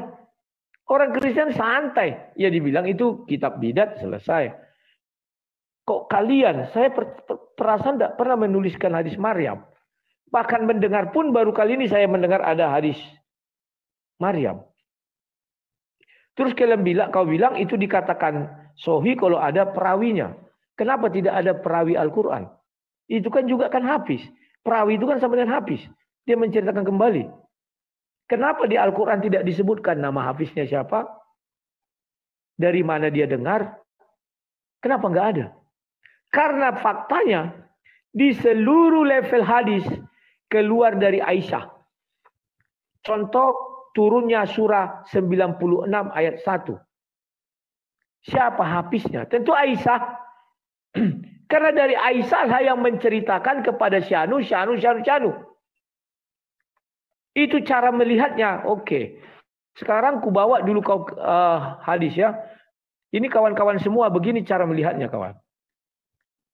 Orang Kristen santai. Ya dibilang itu kitab bidat, selesai. Kok kalian, saya perasaan tidak pernah menuliskan hadis Maryam. Bahkan mendengar pun baru kali ini saya mendengar ada hadis Maryam. Terus kau bilang itu dikatakan sahih kalau ada perawinya. Kenapa tidak ada perawi Al-Quran? Itu kan juga kan hafiz. Perawi itu kan sama dengan hafiz. Dia menceritakan kembali. Kenapa di Al-Quran tidak disebutkan nama hafiznya siapa? Dari mana dia dengar? Kenapa nggak ada? Karena faktanya di seluruh level hadis keluar dari Aisyah. Contoh turunnya surah 96 ayat 1. Siapa hafiznya? Tentu Aisyah. Karena dari Aisyah lah yang menceritakan kepada Syanu. Itu cara melihatnya. Oke. Sekarang ku bawa dulu kau hadis ya. Ini kawan-kawan semua begini cara melihatnya kawan.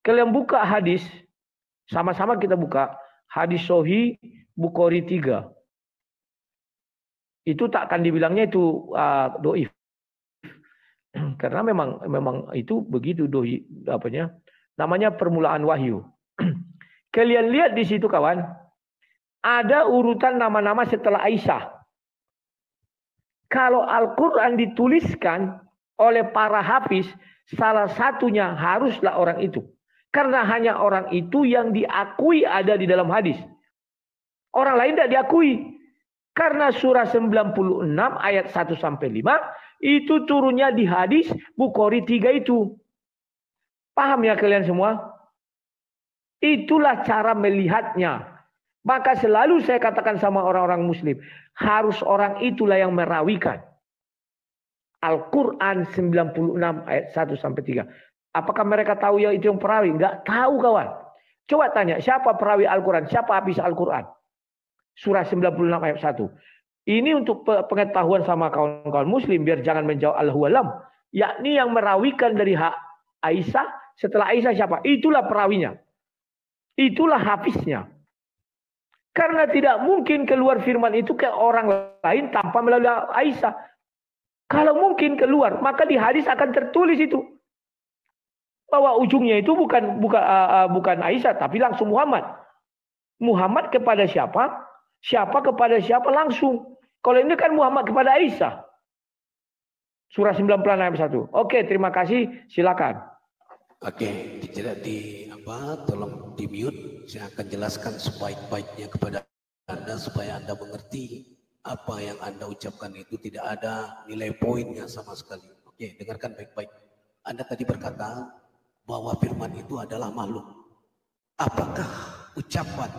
Kalian buka hadis. Sama-sama kita buka. Hadis Sahih Bukhari 3. Itu tak akan dibilangnya itu doif. Karena memang itu begitu doif apanya. Namanya permulaan wahyu. Kalian lihat di situ kawan. Ada urutan nama-nama setelah Aisyah. Kalau Al-Quran dituliskan oleh para hafiz, salah satunya haruslah orang itu. Karena hanya orang itu yang diakui ada di dalam hadis. Orang lain tidak diakui. Karena surah 96 ayat 1-5 itu turunnya di hadis Bukhari 3 itu. Paham ya kalian semua? Itulah cara melihatnya. Maka selalu saya katakan sama orang-orang muslim, harus orang itulah yang merawikan. Al-Quran 96 ayat 1-3. Apakah mereka tahu ya itu yang perawi? Enggak tahu kawan. Coba tanya, siapa perawi Al-Quran? Siapa habis Al-Quran? Surah 96 ayat 1. Ini untuk pengetahuan sama kawan-kawan muslim, biar jangan menjawab Allahu alam. Yakni yang merawikan dari Aisyah. Setelah Aisyah siapa? Itulah perawinya. Itulah hafiznya. Karena tidak mungkin keluar firman itu ke orang lain tanpa melalui Aisyah. Kalau mungkin keluar, maka di hadis akan tertulis itu. Bahwa ujungnya itu bukan Aisyah, tapi langsung Muhammad. Muhammad kepada siapa? Siapa kepada siapa langsung. Kalau ini kan Muhammad kepada Aisyah. Surah 90 ayat 1. Oke, terima kasih. Silakan. Oke, tolong di mute. Saya akan jelaskan sebaik-baiknya kepada Anda supaya Anda mengerti apa yang Anda ucapkan itu tidak ada nilai poinnya sama sekali. Oke, dengarkan baik-baik. Anda tadi berkata bahwa firman itu adalah makhluk. Apakah ucapan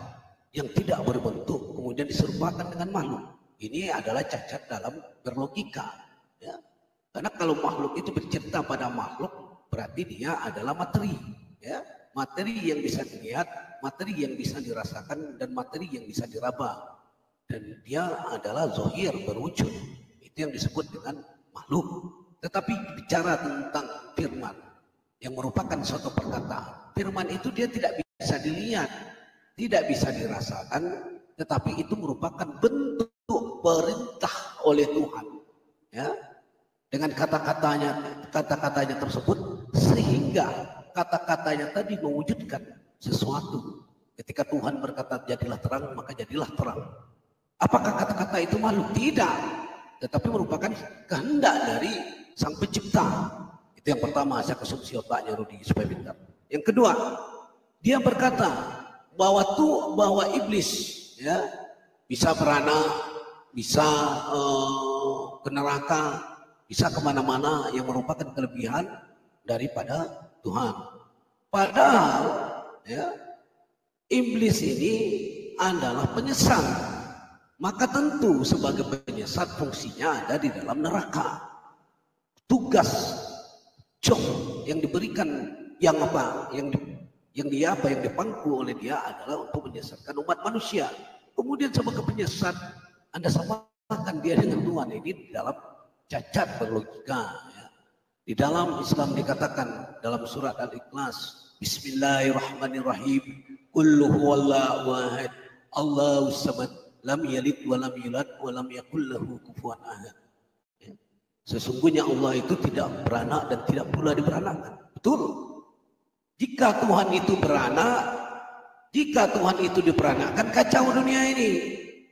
yang tidak berbentuk kemudian diserupakan dengan makhluk? Ini adalah cacat dalam berlogika. Ya. Karena kalau makhluk itu bercerita pada makhluk, berarti dia adalah materi, ya, materi yang bisa dilihat, materi yang bisa dirasakan, dan materi yang bisa diraba. Dan dia adalah zahir, berwujud. Itu yang disebut dengan makhluk. Tetapi bicara tentang firman yang merupakan suatu perkataan, firman itu dia tidak bisa dilihat, tidak bisa dirasakan, tetapi itu merupakan bentuk perintah oleh Tuhan, ya. Dengan kata-katanya tersebut, sehingga kata-katanya tadi mewujudkan sesuatu. Ketika Tuhan berkata jadilah terang, maka jadilah terang. Apakah kata-kata itu makhluk? Tidak, tetapi merupakan kehendak dari Sang Pencipta. Itu yang pertama, saya konsumsi otaknya Rudi supaya pintar. Yang kedua, dia berkata bahwa iblis, ya, bisa beranak, bisa ke neraka, bisa kemana-mana, yang merupakan kelebihan daripada Tuhan. Padahal, ya, iblis ini adalah penyesat. Maka tentu sebagai penyesat fungsinya ada di dalam neraka. Tugas job yang diberikan yang dipangku oleh dia adalah untuk menyesatkan umat manusia. Kemudian sebagai penyesat, Anda samakan dia dengan Tuhan. Ini dalam cacat berlogika, ya. Di dalam Islam dikatakan dalam surat Al-Ikhlas, Bismillahirrahmanirrahim, Qul huwallahu ahad, Allahus samad, lam yalid wa lam yulad wa lam yakul lahu kufuwan ahad. Ya. Sesungguhnya Allah itu tidak beranak dan tidak pula diberanakkan. Betul. Jika Tuhan itu beranak, jika Tuhan itu diperanakkan, kacau dunia ini.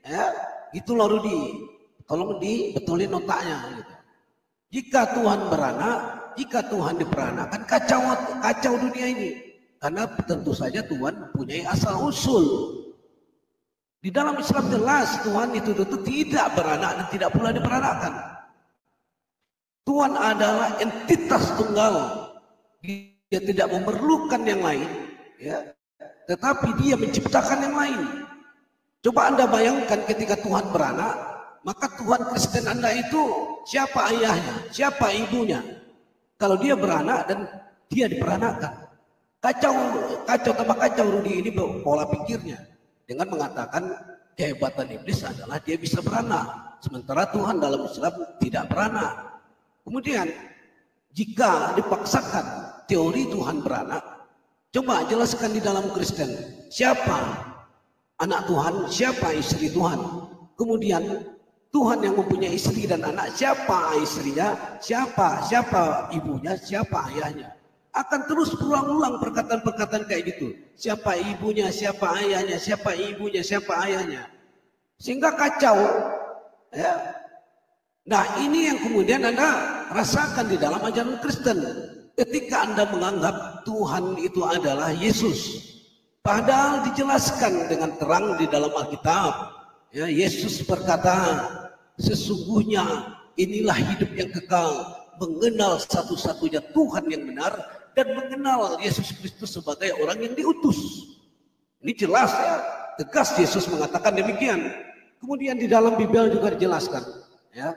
Ya, itulah Rudi. Tolong dibetulin otaknya. Gitu. Jika Tuhan beranak, jika Tuhan diperanakkan, kacau dunia ini. Karena tentu saja Tuhan mempunyai asal usul. Di dalam Islam jelas Tuhan itu tidak beranak dan tidak pula diperanakkan. Tuhan adalah entitas tunggal. Dia tidak memerlukan yang lain, ya. Tetapi dia menciptakan yang lain. Coba Anda bayangkan ketika Tuhan beranak, maka Tuhan Kristen Anda itu siapa ayahnya, siapa ibunya? Kalau dia beranak dan dia diperanakkan, Kacau tambah kacau Rudi ini pola pikirnya dengan mengatakan kehebatan iblis adalah dia bisa beranak, sementara Tuhan dalam Islam tidak beranak. Kemudian jika dipaksakan teori Tuhan beranak, coba jelaskan di dalam Kristen siapa anak Tuhan, siapa istri Tuhan. Kemudian Tuhan yang mempunyai istri dan anak, siapa istrinya, siapa ibunya, siapa ayahnya. Akan terus berulang-ulang perkataan-perkataan kayak gitu. Siapa ibunya, siapa ayahnya, siapa ibunya, siapa ayahnya. Sehingga kacau. Ya. Nah ini yang kemudian Anda rasakan di dalam ajaran Kristen. Ketika Anda menganggap Tuhan itu adalah Yesus. Padahal dijelaskan dengan terang di dalam Alkitab. Ya, Yesus berkata, sesungguhnya inilah hidup yang kekal, mengenal satu-satunya Tuhan yang benar dan mengenal Yesus Kristus sebagai orang yang diutus. Ini jelas ya, tegas Yesus mengatakan demikian. Kemudian di dalam Bible juga dijelaskan, ya,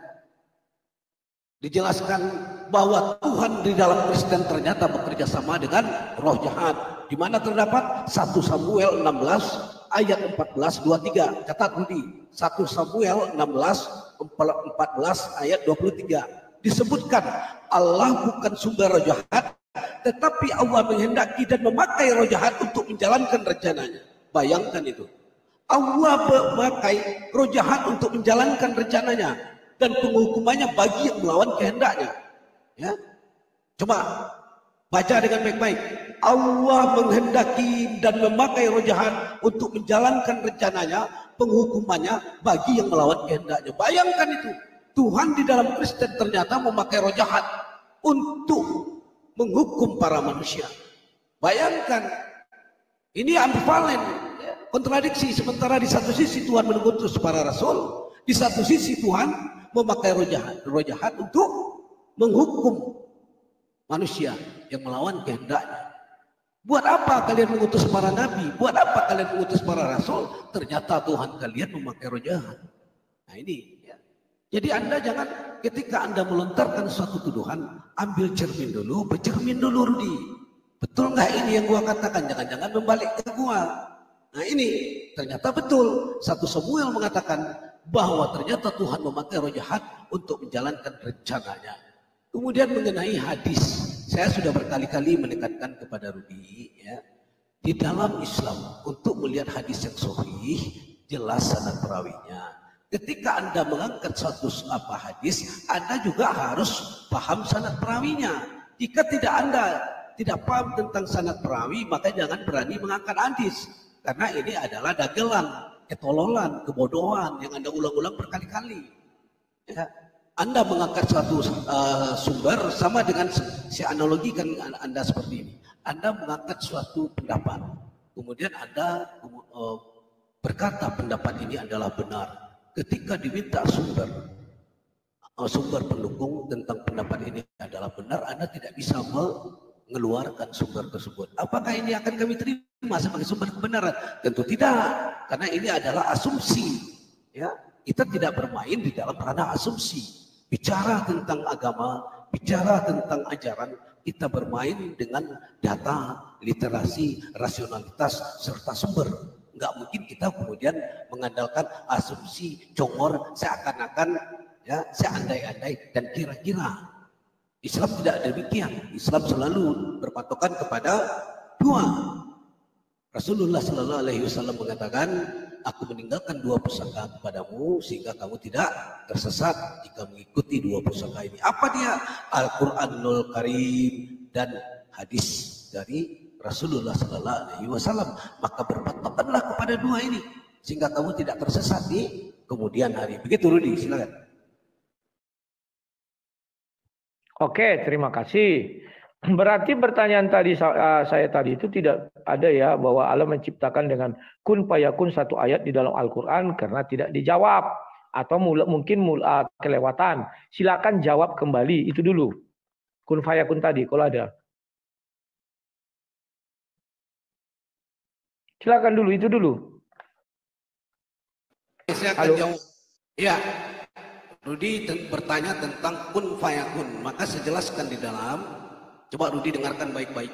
dijelaskan bahwa Tuhan di dalam Kristen ternyata bekerja sama dengan roh jahat. Di mana terdapat 1 Samuel 16 ayat 14-23. Catat Rudi, 1 Samuel 16-14 ayat 23. Disebutkan Allah bukan sumber roh jahat, tetapi Allah menghendaki dan memakai roh jahat untuk menjalankan rencananya. Bayangkan itu. Allah memakai roh jahat untuk menjalankan rencananya dan penghukumannya bagi yang melawan kehendaknya. Ya. Coba baca dengan baik-baik. Allah menghendaki dan memakai roh jahat untuk menjalankan rencananya, penghukumannya bagi yang melawan kehendaknya. Bayangkan itu. Tuhan di dalam Kristen ternyata memakai roh jahat untuk menghukum para manusia. Bayangkan. Ini ambivalen, kontradiksi. Sementara di satu sisi Tuhan mengutus para rasul, di satu sisi Tuhan memakai roh jahat untuk menghukum manusia yang melawan kehendaknya. Buat apa kalian mengutus para nabi? Buat apa kalian mengutus para rasul? Ternyata Tuhan kalian memakai roh jahat. Nah ini ya. Jadi Anda jangan ketika Anda melontarkan suatu tuduhan, ambil cermin dulu, bercermin dulu Rudi. Betul nggak ini yang gua katakan? Jangan-jangan membalik ke gua. Nah ini ternyata betul. 1 Samuel mengatakan bahwa ternyata Tuhan memakai roh jahat untuk menjalankan rencananya. Kemudian mengenai hadis, saya sudah berkali-kali menekankan kepada Rudi, ya, di dalam Islam untuk melihat hadis yang sahih, jelas sanad perawinya. Ketika Anda mengangkat suatu hadis, Anda juga harus paham sanad perawinya. Jika Anda tidak paham tentang sanad perawi, maka jangan berani mengangkat hadis, karena ini adalah dagelan, ketololan, kebodohan yang Anda ulang-ulang berkali-kali. Ya. Anda mengangkat suatu sumber sama dengan saya analogikan Anda seperti ini. Anda mengangkat suatu pendapat, kemudian Anda berkata pendapat ini adalah benar. Ketika diminta sumber pendukung tentang pendapat ini adalah benar, Anda tidak bisa mengeluarkan sumber tersebut. Apakah ini akan kami terima sebagai sumber kebenaran? Tentu tidak, karena ini adalah asumsi. Ya, kita tidak bermain di dalam ranah asumsi. Bicara tentang agama, bicara tentang ajaran, kita bermain dengan data, literasi, rasionalitas, serta sumber. Enggak mungkin kita kemudian mengandalkan asumsi, congor, seakan-akan, ya, seandai-andai, dan kira-kira. Islam tidak demikian. Islam selalu berpatokan kepada dua. Rasulullah Sallallahu Alaihi Wasallam mengatakan, aku meninggalkan 2 pusaka kepadamu sehingga kamu tidak tersesat jika mengikuti 2 pusaka ini. Apa dia? Al-Quranul Karim dan hadis dari Rasulullah Sallallahu Alaihi Wasallam. Maka berpatokanlah kepada 2 ini sehingga kamu tidak tersesat di kemudian hari. Begitu Rudi, silakan. Oke, terima kasih. Berarti pertanyaan tadi saya tadi itu tidak ada ya bahwa Allah menciptakan dengan kun fayakun satu ayat di dalam Al-Quran karena tidak dijawab atau mungkin kelewatan. Silakan jawab kembali itu dulu. Kun fayakun tadi kalau ada. Silakan dulu itu dulu. Saya akan jawab. Ya. Rudi bertanya tentang kun fayakun, maka saya jelaskan di dalam. Coba Rudi dengarkan baik-baik.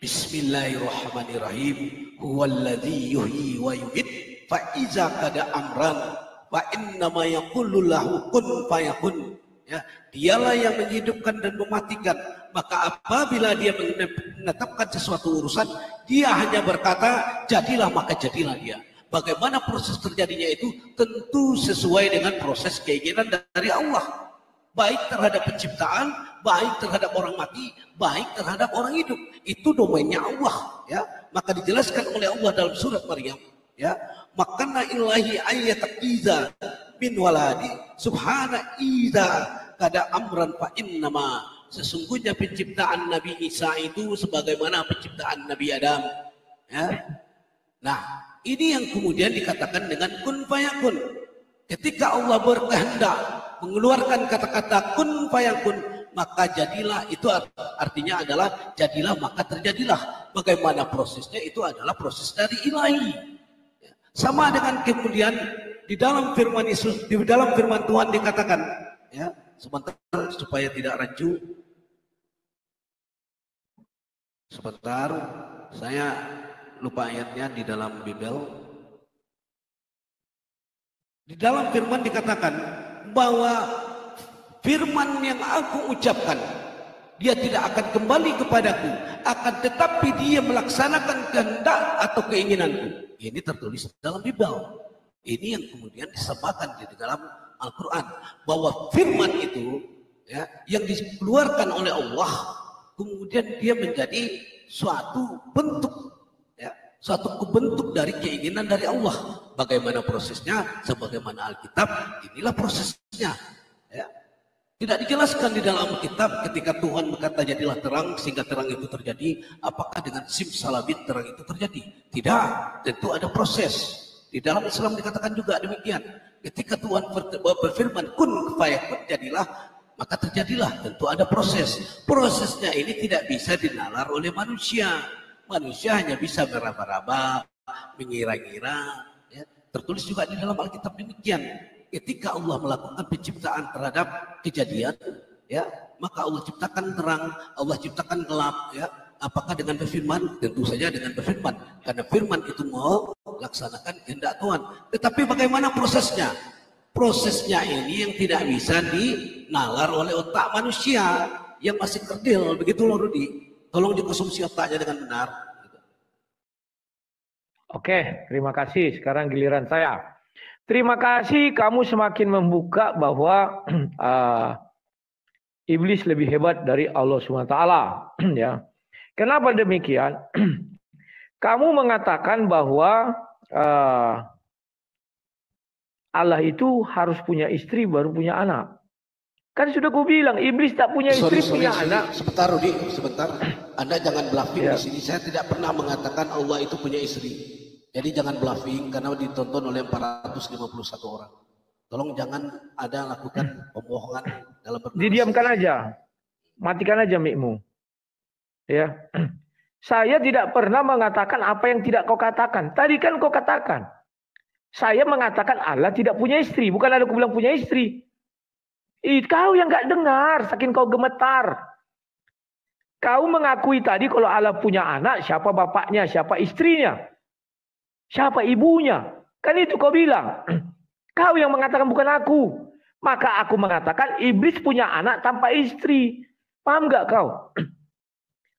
Bismillahirrahmanirrahim. Huwallazi yuhyi wa yumiit fa iza qada amran fa innama yaqulu lahu kun fayakun. Ya, dialah yang menghidupkan dan mematikan. Maka apabila dia menetapkan sesuatu urusan, dia hanya berkata jadilah, maka jadilah dia. Bagaimana proses terjadinya itu tentu sesuai dengan proses keinginan dari Allah. Baik terhadap penciptaan, baik terhadap orang mati, baik terhadap orang hidup. Itu domainnya Allah. Ya, maka dijelaskan oleh Allah dalam surat Maryam. Ya, makana ilahi ayatakiza min waladi subhana iza kada amran fa innama. Sesungguhnya penciptaan Nabi Isa itu sebagaimana penciptaan Nabi Adam. Ya. Nah, ini yang kemudian dikatakan dengan kun fayakun. Ketika Allah berkehendak mengeluarkan kata-kata kun fayakun, maka jadilah, itu artinya adalah jadilah maka terjadilah. Bagaimana prosesnya, itu adalah proses dari ilahi. Sama dengan kemudian di dalam firman Yesus, di dalam firman Tuhan dikatakan, ya, sebentar supaya tidak rancu. Sebentar, saya lupa ayatnya di dalam Bible. Di dalam firman dikatakan bahwa firman yang aku ucapkan, dia tidak akan kembali kepadaku, akan tetapi dia melaksanakan kehendak atau keinginanku. Ini tertulis dalam Bible. Ini yang kemudian disebutkan di dalam Al-Quran, bahwa firman itu, ya, yang dikeluarkan oleh Allah, kemudian dia menjadi suatu bentuk, ya, suatu bentuk dari keinginan dari Allah. Bagaimana prosesnya? Sebagaimana Alkitab, inilah prosesnya. Ya. Tidak dijelaskan di dalam Alkitab ketika Tuhan berkata jadilah terang sehingga terang itu terjadi. Apakah dengan simsalabim terang itu terjadi? Tidak. Tentu ada proses. Di dalam Islam dikatakan juga demikian. Ketika Tuhan berfirman kun fayakun, jadilah, maka terjadilah. Tentu ada proses. Prosesnya ini tidak bisa dinalar oleh manusia. Manusia hanya bisa meraba-raba, mengira-ngira. Ya. Tertulis juga di dalam Alkitab demikian. Ketika Allah melakukan penciptaan terhadap kejadian, ya, maka Allah ciptakan terang, Allah ciptakan gelap. Ya. Apakah dengan berfirman? Tentu saja dengan berfirman. Karena firman itu mau melaksanakan kehendak Tuhan. Tetapi bagaimana prosesnya? Prosesnya ini yang tidak bisa dinalar oleh otak manusia yang masih kerdil. Begitu loh Rudi. Tolong dikonsumsi otaknya dengan benar. Oke, terima kasih. Sekarang giliran saya. Terima kasih, kamu semakin membuka bahwa iblis lebih hebat dari Allah SWT. Ya. Kenapa demikian? Kamu mengatakan bahwa Allah itu harus punya istri baru punya anak. Kan sudah gue bilang, iblis tak punya istri, punya anak. Sebentar Rudi, sebentar. Anda jangan bluffing ya. Di sini saya tidak pernah mengatakan Allah itu punya istri. Jadi jangan bluffing karena ditonton oleh 451 orang. Tolong jangan ada lakukan pembohongan dalam bernafas. Didiamkan aja. Matikan aja mikmu. Ya. Saya tidak pernah mengatakan apa yang tidak kau katakan. Tadi kan kau katakan. Saya mengatakan Allah tidak punya istri. Bukan ada aku bilang punya istri. Kau yang nggak dengar, saking kau gemetar. Kau mengakui tadi kalau Allah punya anak, siapa bapaknya, siapa istrinya, siapa ibunya. Kan itu kau bilang. Kau yang mengatakan bukan aku. Maka aku mengatakan iblis punya anak tanpa istri. Paham nggak kau?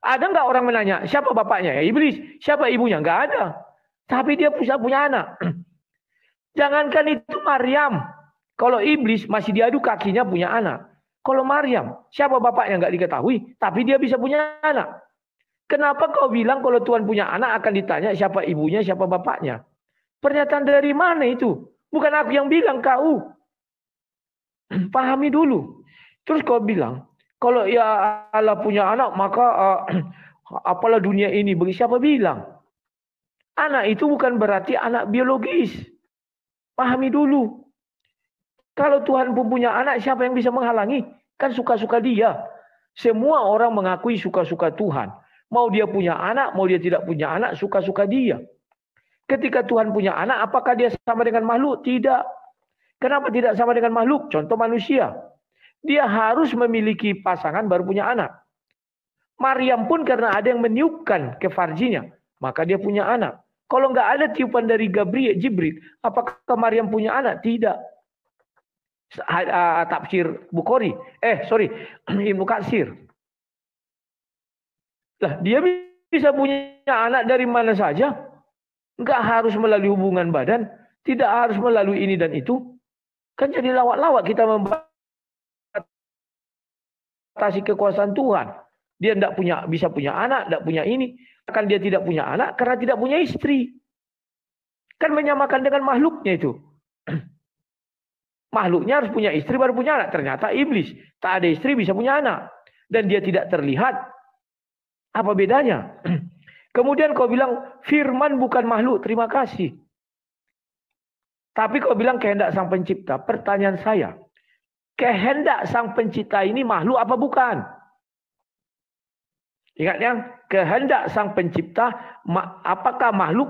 Ada nggak orang menanya, siapa bapaknya? Ya iblis. Siapa ibunya? Nggak ada. Tapi dia punya anak. Jangankan itu Maryam. Kalau iblis masih diadu kakinya punya anak. Kalau Maryam, siapa bapaknya nggak diketahui, tapi dia bisa punya anak. Kenapa kau bilang kalau Tuhan punya anak akan ditanya siapa ibunya, siapa bapaknya? Pernyataan dari mana itu? Bukan aku yang bilang, kau. Pahami dulu. Terus kau bilang, kalau ya Allah punya anak, maka apalah dunia ini? Bagi siapa bilang? Anak itu bukan berarti anak biologis. Pahami dulu. Kalau Tuhan pun punya anak, siapa yang bisa menghalangi? Kan suka-suka dia. Semua orang mengakui suka-suka Tuhan. Mau dia punya anak, mau dia tidak punya anak, suka-suka dia. Ketika Tuhan punya anak, apakah dia sama dengan makhluk? Tidak. Kenapa tidak sama dengan makhluk? Contoh manusia. Dia harus memiliki pasangan baru punya anak. Maryam pun karena ada yang meniupkan ke farjinya, maka dia punya anak. Kalau nggak ada tiupan dari Jibril, apakah Maryam punya anak? Tidak. Tafsir Bukhari. Ibnu Katsir. Lah, dia bisa punya anak dari mana saja. Nggak harus melalui hubungan badan. Tidak harus melalui ini dan itu. Kan jadi lawak-lawak kita membatasi kekuasaan Tuhan. Dia tidak bisa punya anak, tidak punya ini. Kan dia tidak punya anak karena tidak punya istri. Kan menyamakan dengan makhluknya itu. Makhluknya harus punya istri baru punya anak. Ternyata iblis tak ada istri bisa punya anak. Dan dia tidak terlihat. Apa bedanya? Kemudian kau bilang firman bukan makhluk. Terima kasih. Tapi kau bilang kehendak sang pencipta. Pertanyaan saya. Kehendak sang pencipta ini makhluk apa bukan? Ingat ya, kehendak sang pencipta apakah makhluk?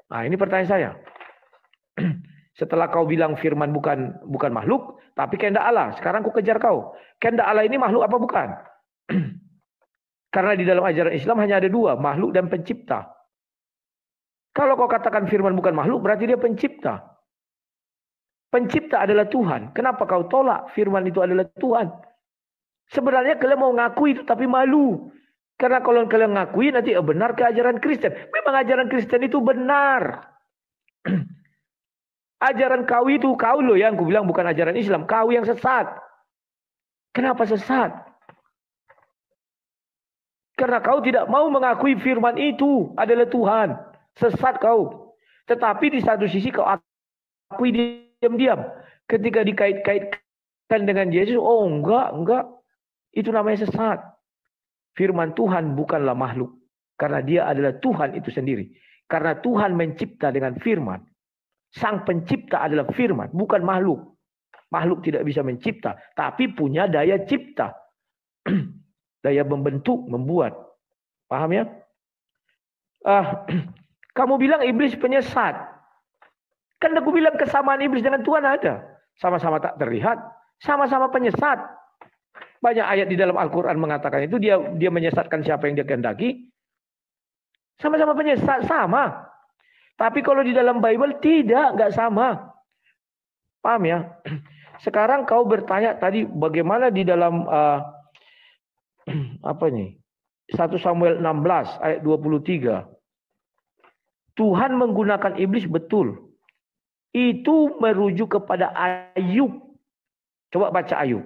Nah, ini pertanyaan saya. Setelah kau bilang firman bukan makhluk, tapi kehendak Allah. Sekarang aku kejar kau. Kehendak Allah ini makhluk apa bukan? Karena di dalam ajaran Islam hanya ada dua, makhluk dan pencipta. Kalau kau katakan firman bukan makhluk, berarti dia pencipta. Pencipta adalah Tuhan. Kenapa kau tolak firman itu adalah Tuhan? Sebenarnya kalian mau ngakui itu tapi malu. Karena kalau kalian ngakui nanti benar ke ajaran Kristen. Memang ajaran Kristen itu benar. Ajaran kau itu, kau loh yang aku bilang bukan ajaran Islam. Kau yang sesat. Kenapa sesat? Karena kau tidak mau mengakui firman itu adalah Tuhan. Sesat kau. Tetapi di satu sisi kau akui diam-diam. Ketika dikait-kaitkan dengan Yesus, oh enggak. Itu namanya sesat. Firman Tuhan bukanlah makhluk. Karena dia adalah Tuhan itu sendiri. Karena Tuhan mencipta dengan firman. Sang pencipta adalah firman, bukan makhluk. Makhluk tidak bisa mencipta, tapi punya daya cipta. Daya membentuk, membuat. Paham ya? Kamu bilang iblis penyesat. Kan aku bilang kesamaan iblis dengan Tuhan ada. Sama-sama tak terlihat, sama-sama penyesat. Banyak ayat di dalam Al-Quran mengatakan itu. Dia menyesatkan siapa yang dia kehendaki. Sama-sama penyesat, sama. Tapi kalau di dalam Bible tidak, nggak sama. Paham ya? Sekarang kau bertanya tadi bagaimana di dalam 1 Samuel 16 ayat 23. Tuhan menggunakan iblis betul. Itu merujuk kepada Ayub. Coba baca Ayub.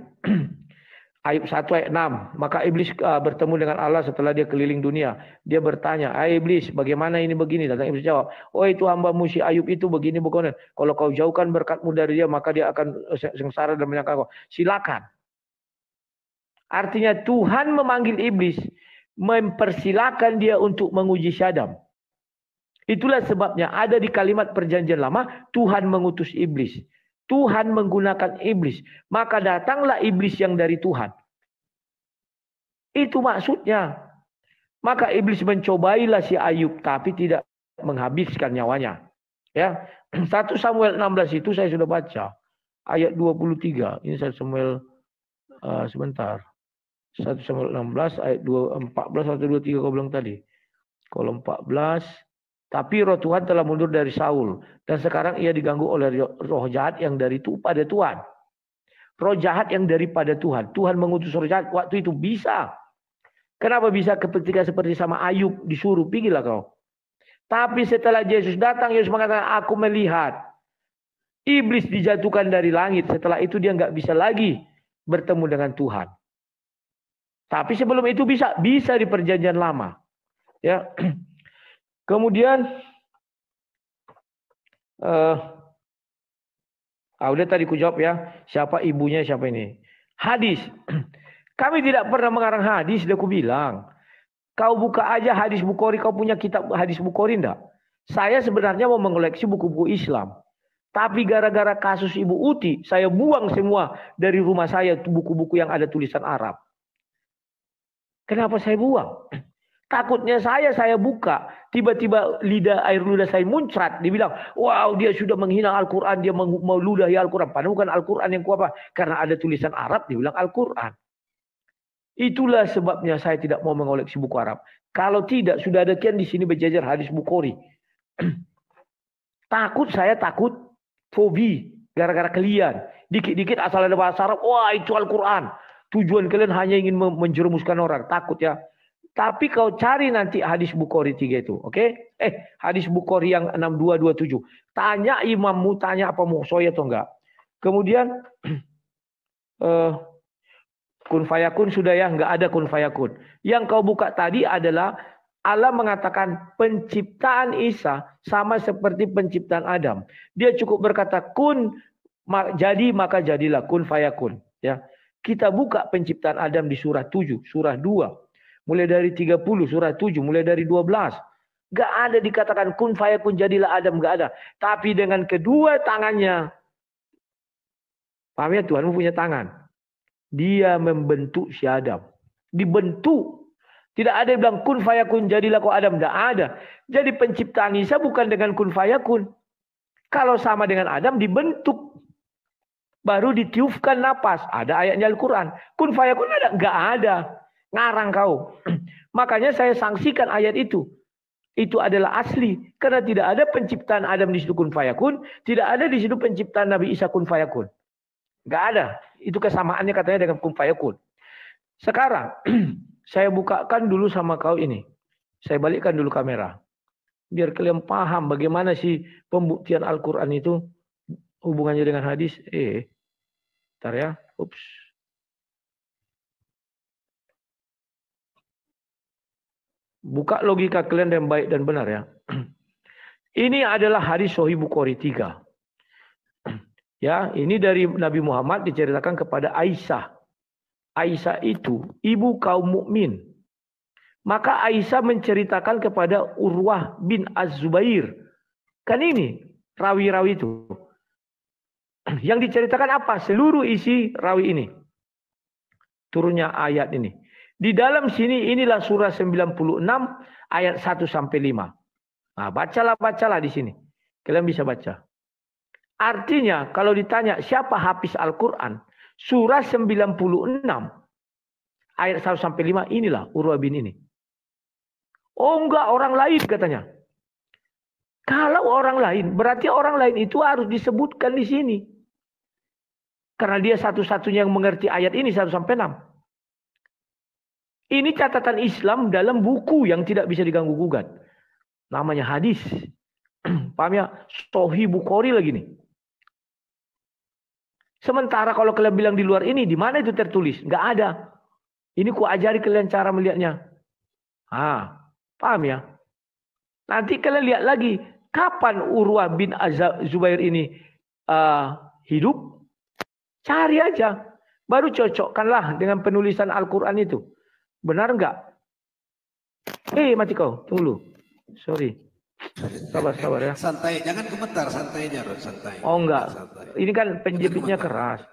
Ayub 1 ayat 6. Maka iblis bertemu dengan Allah setelah dia keliling dunia. Dia bertanya, iblis bagaimana ini begini? Datang iblis jawab, oh itu hambamu si Ayub itu begini bukan. Kalau kau jauhkan berkatmu dari dia, maka dia akan sengsara dan menyangka kau. Silakan. Artinya Tuhan memanggil iblis, mempersilakan dia untuk menguji Syadam. Itulah sebabnya ada di kalimat perjanjian lama, Tuhan mengutus iblis. Tuhan menggunakan iblis. Maka datanglah iblis yang dari Tuhan. Itu maksudnya. Maka iblis mencobailah si Ayub. Tapi tidak menghabiskan nyawanya. Ya, 1 Samuel 16 itu saya sudah baca. Ayat 23. Ini 1 Samuel sebentar. 1 Samuel 16 ayat 14 atau 23 kau bilang tadi. Kalau 14. Tapi roh Tuhan telah mundur dari Saul. Dan sekarang ia diganggu oleh roh jahat yang dari pada Tuhan. Roh jahat yang daripada Tuhan. Tuhan mengutus roh jahat waktu itu bisa. Kenapa bisa ketika seperti sama Ayub disuruh, pergilah kau. Tapi setelah Yesus datang, Yesus mengatakan, aku melihat. Iblis dijatuhkan dari langit. Setelah itu dia nggak bisa lagi bertemu dengan Tuhan. Tapi sebelum itu bisa di perjanjian lama. Ya. Kemudian udah tadi ku jawab ya, siapa ibunya, siapa ini. Hadis. Kami tidak pernah mengarang hadis, sudah ku bilang. Kau buka aja hadis Bukhari, kau punya kitab hadis Bukhari enggak? Saya sebenarnya mau mengoleksi buku-buku Islam. Tapi gara-gara kasus Ibu Uti, saya buang semua dari rumah saya buku-buku yang ada tulisan Arab. Kenapa saya buang? Takutnya saya buka, tiba-tiba air ludah saya muncrat. Dibilang, wow dia sudah menghina Al-Quran, dia mau ludahi Al-Quran. Padahal bukan Al-Quran yang kuapa. Karena ada tulisan Arab, dibilang Al-Quran. Itulah sebabnya saya tidak mau mengoleksi buku Arab. Kalau tidak, sudah ada kian di sini berjajar hadis Bukhari. Takut, fobi gara-gara kalian. Dikit-dikit asal ada bahasa Arab, wah itu Al-Quran. Tujuan kalian hanya ingin menjerumuskan orang. Takut ya. Tapi kau cari nanti hadis Bukhari 3 itu. Oke? Hadis Bukhari yang 6227. Tanya imammu, tanya apa muhsoy atau enggak. Kemudian, kun fayakun sudah ya, enggak ada kun fayakun. Yang kau buka tadi adalah Allah mengatakan penciptaan Isa sama seperti penciptaan Adam. Dia cukup berkata kun, jadi maka jadilah, kun fayakun. Ya. Kita buka penciptaan Adam di surah 7, surah 2. Mulai dari 30, surah 7, mulai dari 12. Gak ada dikatakan kun fayakun jadilah Adam, gak ada. Tapi dengan kedua tangannya, paham ya, Tuhanmu punya tangan. Dia membentuk si Adam. Dibentuk. Tidak ada yang bilang kun fayakun jadilah kau Adam. Tidak ada. Jadi penciptaan Isa bukan dengan kun fayakun. Kalau sama dengan Adam dibentuk. Baru ditiupkan napas. Ada ayatnya Al-Quran. Kun fayakun ada? Enggak ada. Ngarang kau. Makanya saya sanksikan ayat itu. Itu adalah asli. Karena tidak ada penciptaan Adam di situ kun fayakun. Tidak ada di situ penciptaan Nabi Isa kun fayakun. Enggak ada. Itu kesamaannya katanya dengan kun fayakun. Sekarang saya bukakan dulu sama kau ini. Saya balikkan dulu kamera. Biar kalian paham bagaimana sih pembuktian Al-Quran itu hubungannya dengan hadis. Bentar ya. Ups. Buka logika kalian yang baik dan benar ya. Ini adalah hadis Sahih Bukhari 3. Ya, ini dari Nabi Muhammad diceritakan kepada Aisyah. Aisyah itu ibu kaum mukmin. Maka Aisyah menceritakan kepada Urwah bin Az-Zubair. Kan ini rawi-rawi itu. Yang diceritakan apa? Seluruh isi rawi ini. Turunnya ayat ini. Di dalam sini inilah surah 96 ayat 1 sampai 5. Nah, bacalah di sini. Kalian bisa baca. Artinya kalau ditanya siapa hafiz Al-Quran, surah 96 ayat 1 sampai 5 inilah Urwah bin ini. Oh enggak, orang lain katanya. Kalau orang lain, berarti orang lain itu harus disebutkan di sini. Karena dia satu-satunya yang mengerti ayat ini 1 sampai 6. Ini catatan Islam dalam buku yang tidak bisa diganggu gugat. Namanya hadis. Paham ya? Sahih Bukhari lagi nih. Sementara kalau kalian bilang di luar ini, di mana itu tertulis? Nggak ada. Ini ku ajari kalian cara melihatnya. Paham ya? Nanti kalian lihat lagi. Kapan Urwah bin Zubair ini hidup? Cari aja. Baru cocokkanlah dengan penulisan Al-Quran itu. Benar nggak? Mati kau. Tunggu. Sorry. Sabar ya. Santai, jangan gemetar, santai aja, santai. Oh enggak. Santai. Ini kan penjepitnya keras.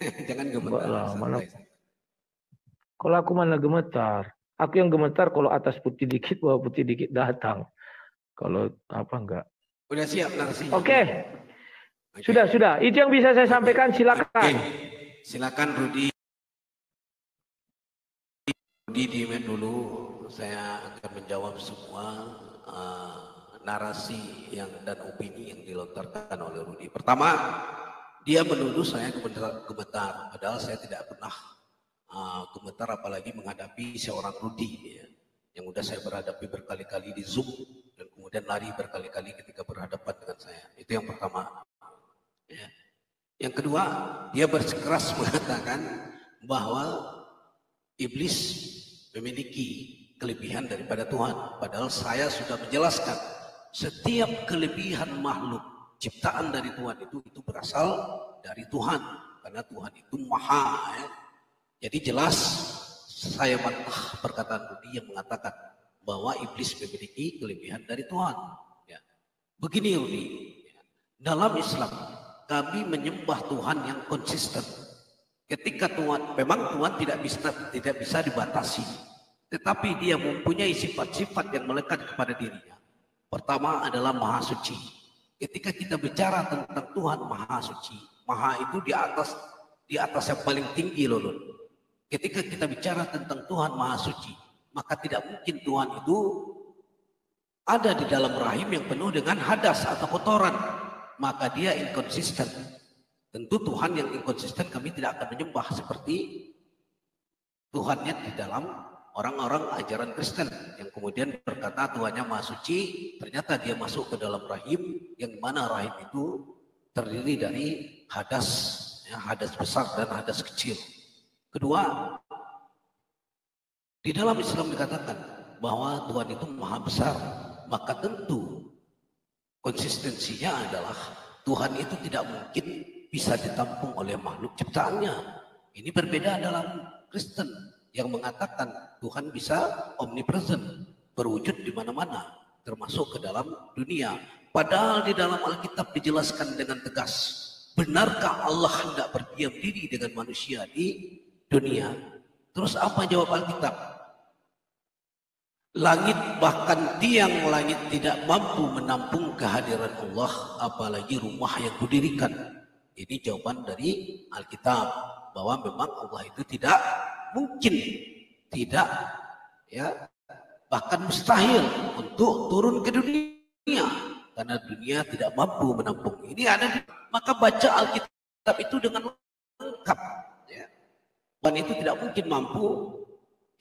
Jangan gemetar. Mana? Kalau aku mana gemetar? Aku yang gemetar kalau atas putih dikit, bawah putih dikit datang. Kalau apa enggak? Udah siap narasi. Oke. Sudah. Itu yang bisa saya sampaikan. Silakan. Silakan Rudi. Rudi dimen dulu. Saya akan menjawab semua narasi dan opini yang dilontarkan oleh Rudi. Pertama, dia menuduh saya gemetar, padahal saya tidak pernah gemetar, apalagi menghadapi seorang Rudi ya, yang udah saya berhadapi berkali-kali di Zoom dan kemudian lari berkali-kali ketika berhadapan dengan saya. Itu yang pertama. Ya. Yang kedua, dia bersikeras mengatakan bahwa iblis memiliki kelebihan daripada Tuhan, padahal saya sudah menjelaskan. Setiap kelebihan makhluk ciptaan dari Tuhan itu berasal dari Tuhan, karena Tuhan itu maha ya. Jadi jelas saya bantah perkataan Rudi yang mengatakan bahwa iblis memiliki kelebihan dari Tuhan ya. Begini Rudi, dalam Islam kami menyembah Tuhan yang konsisten. Ketika Tuhan, memang Tuhan tidak bisa dibatasi, tetapi dia mempunyai sifat-sifat yang melekat kepada dirinya. Pertama adalah Maha Suci. Ketika kita bicara tentang Tuhan Maha Suci, Maha itu di atas yang paling tinggi loh. ketika kita bicara tentang Tuhan Maha Suci, maka tidak mungkin Tuhan itu ada di dalam rahim yang penuh dengan hadas atau kotoran, maka dia inkonsisten. Tentu Tuhan yang inkonsisten kami tidak akan menyembah seperti Tuhannya di dalam orang-orang ajaran Kristen yang kemudian berkata Tuhannya Maha Suci, ternyata dia masuk ke dalam rahim yang mana rahim itu terdiri dari hadas, ya, hadas besar dan hadas kecil. Kedua, di dalam Islam dikatakan bahwa Tuhan itu Maha Besar, maka tentu konsistensinya adalah Tuhan itu tidak mungkin bisa ditampung oleh makhluk ciptaannya. Ini berbeda dalam Kristen yang mengatakan Tuhan bisa omnipresent, berwujud di mana-mana, termasuk ke dalam dunia. Padahal di dalam Alkitab dijelaskan dengan tegas, benarkah Allah hendak berdiam diri dengan manusia di dunia? Terus apa jawab Alkitab? Langit, bahkan tiang langit tidak mampu menampung kehadiran Allah, apalagi rumah yang kudirikan. Ini jawaban dari Alkitab, bahwa memang Allah itu tidak mungkin, tidak, ya, bahkan mustahil untuk turun ke dunia, karena dunia tidak mampu menampung. Ini ada, maka baca Alkitab itu dengan lengkap. Ya. Tuhan itu tidak mungkin mampu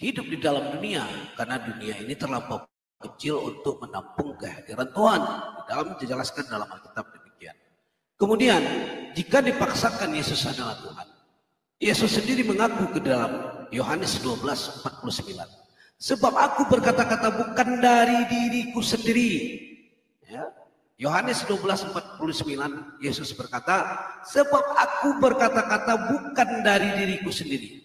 hidup di dalam dunia, karena dunia ini terlampau kecil untuk menampung kehadiran Tuhan. Di dalam dijelaskan dalam Alkitab demikian. Kemudian, jika dipaksakan Yesus adalah Tuhan, Yesus sendiri mengaku ke dalam Yohanes 12:49. Sebab aku berkata-kata bukan dari diriku sendiri. Ya. Yohanes 12:49, Yesus berkata, sebab aku berkata-kata bukan dari diriku sendiri.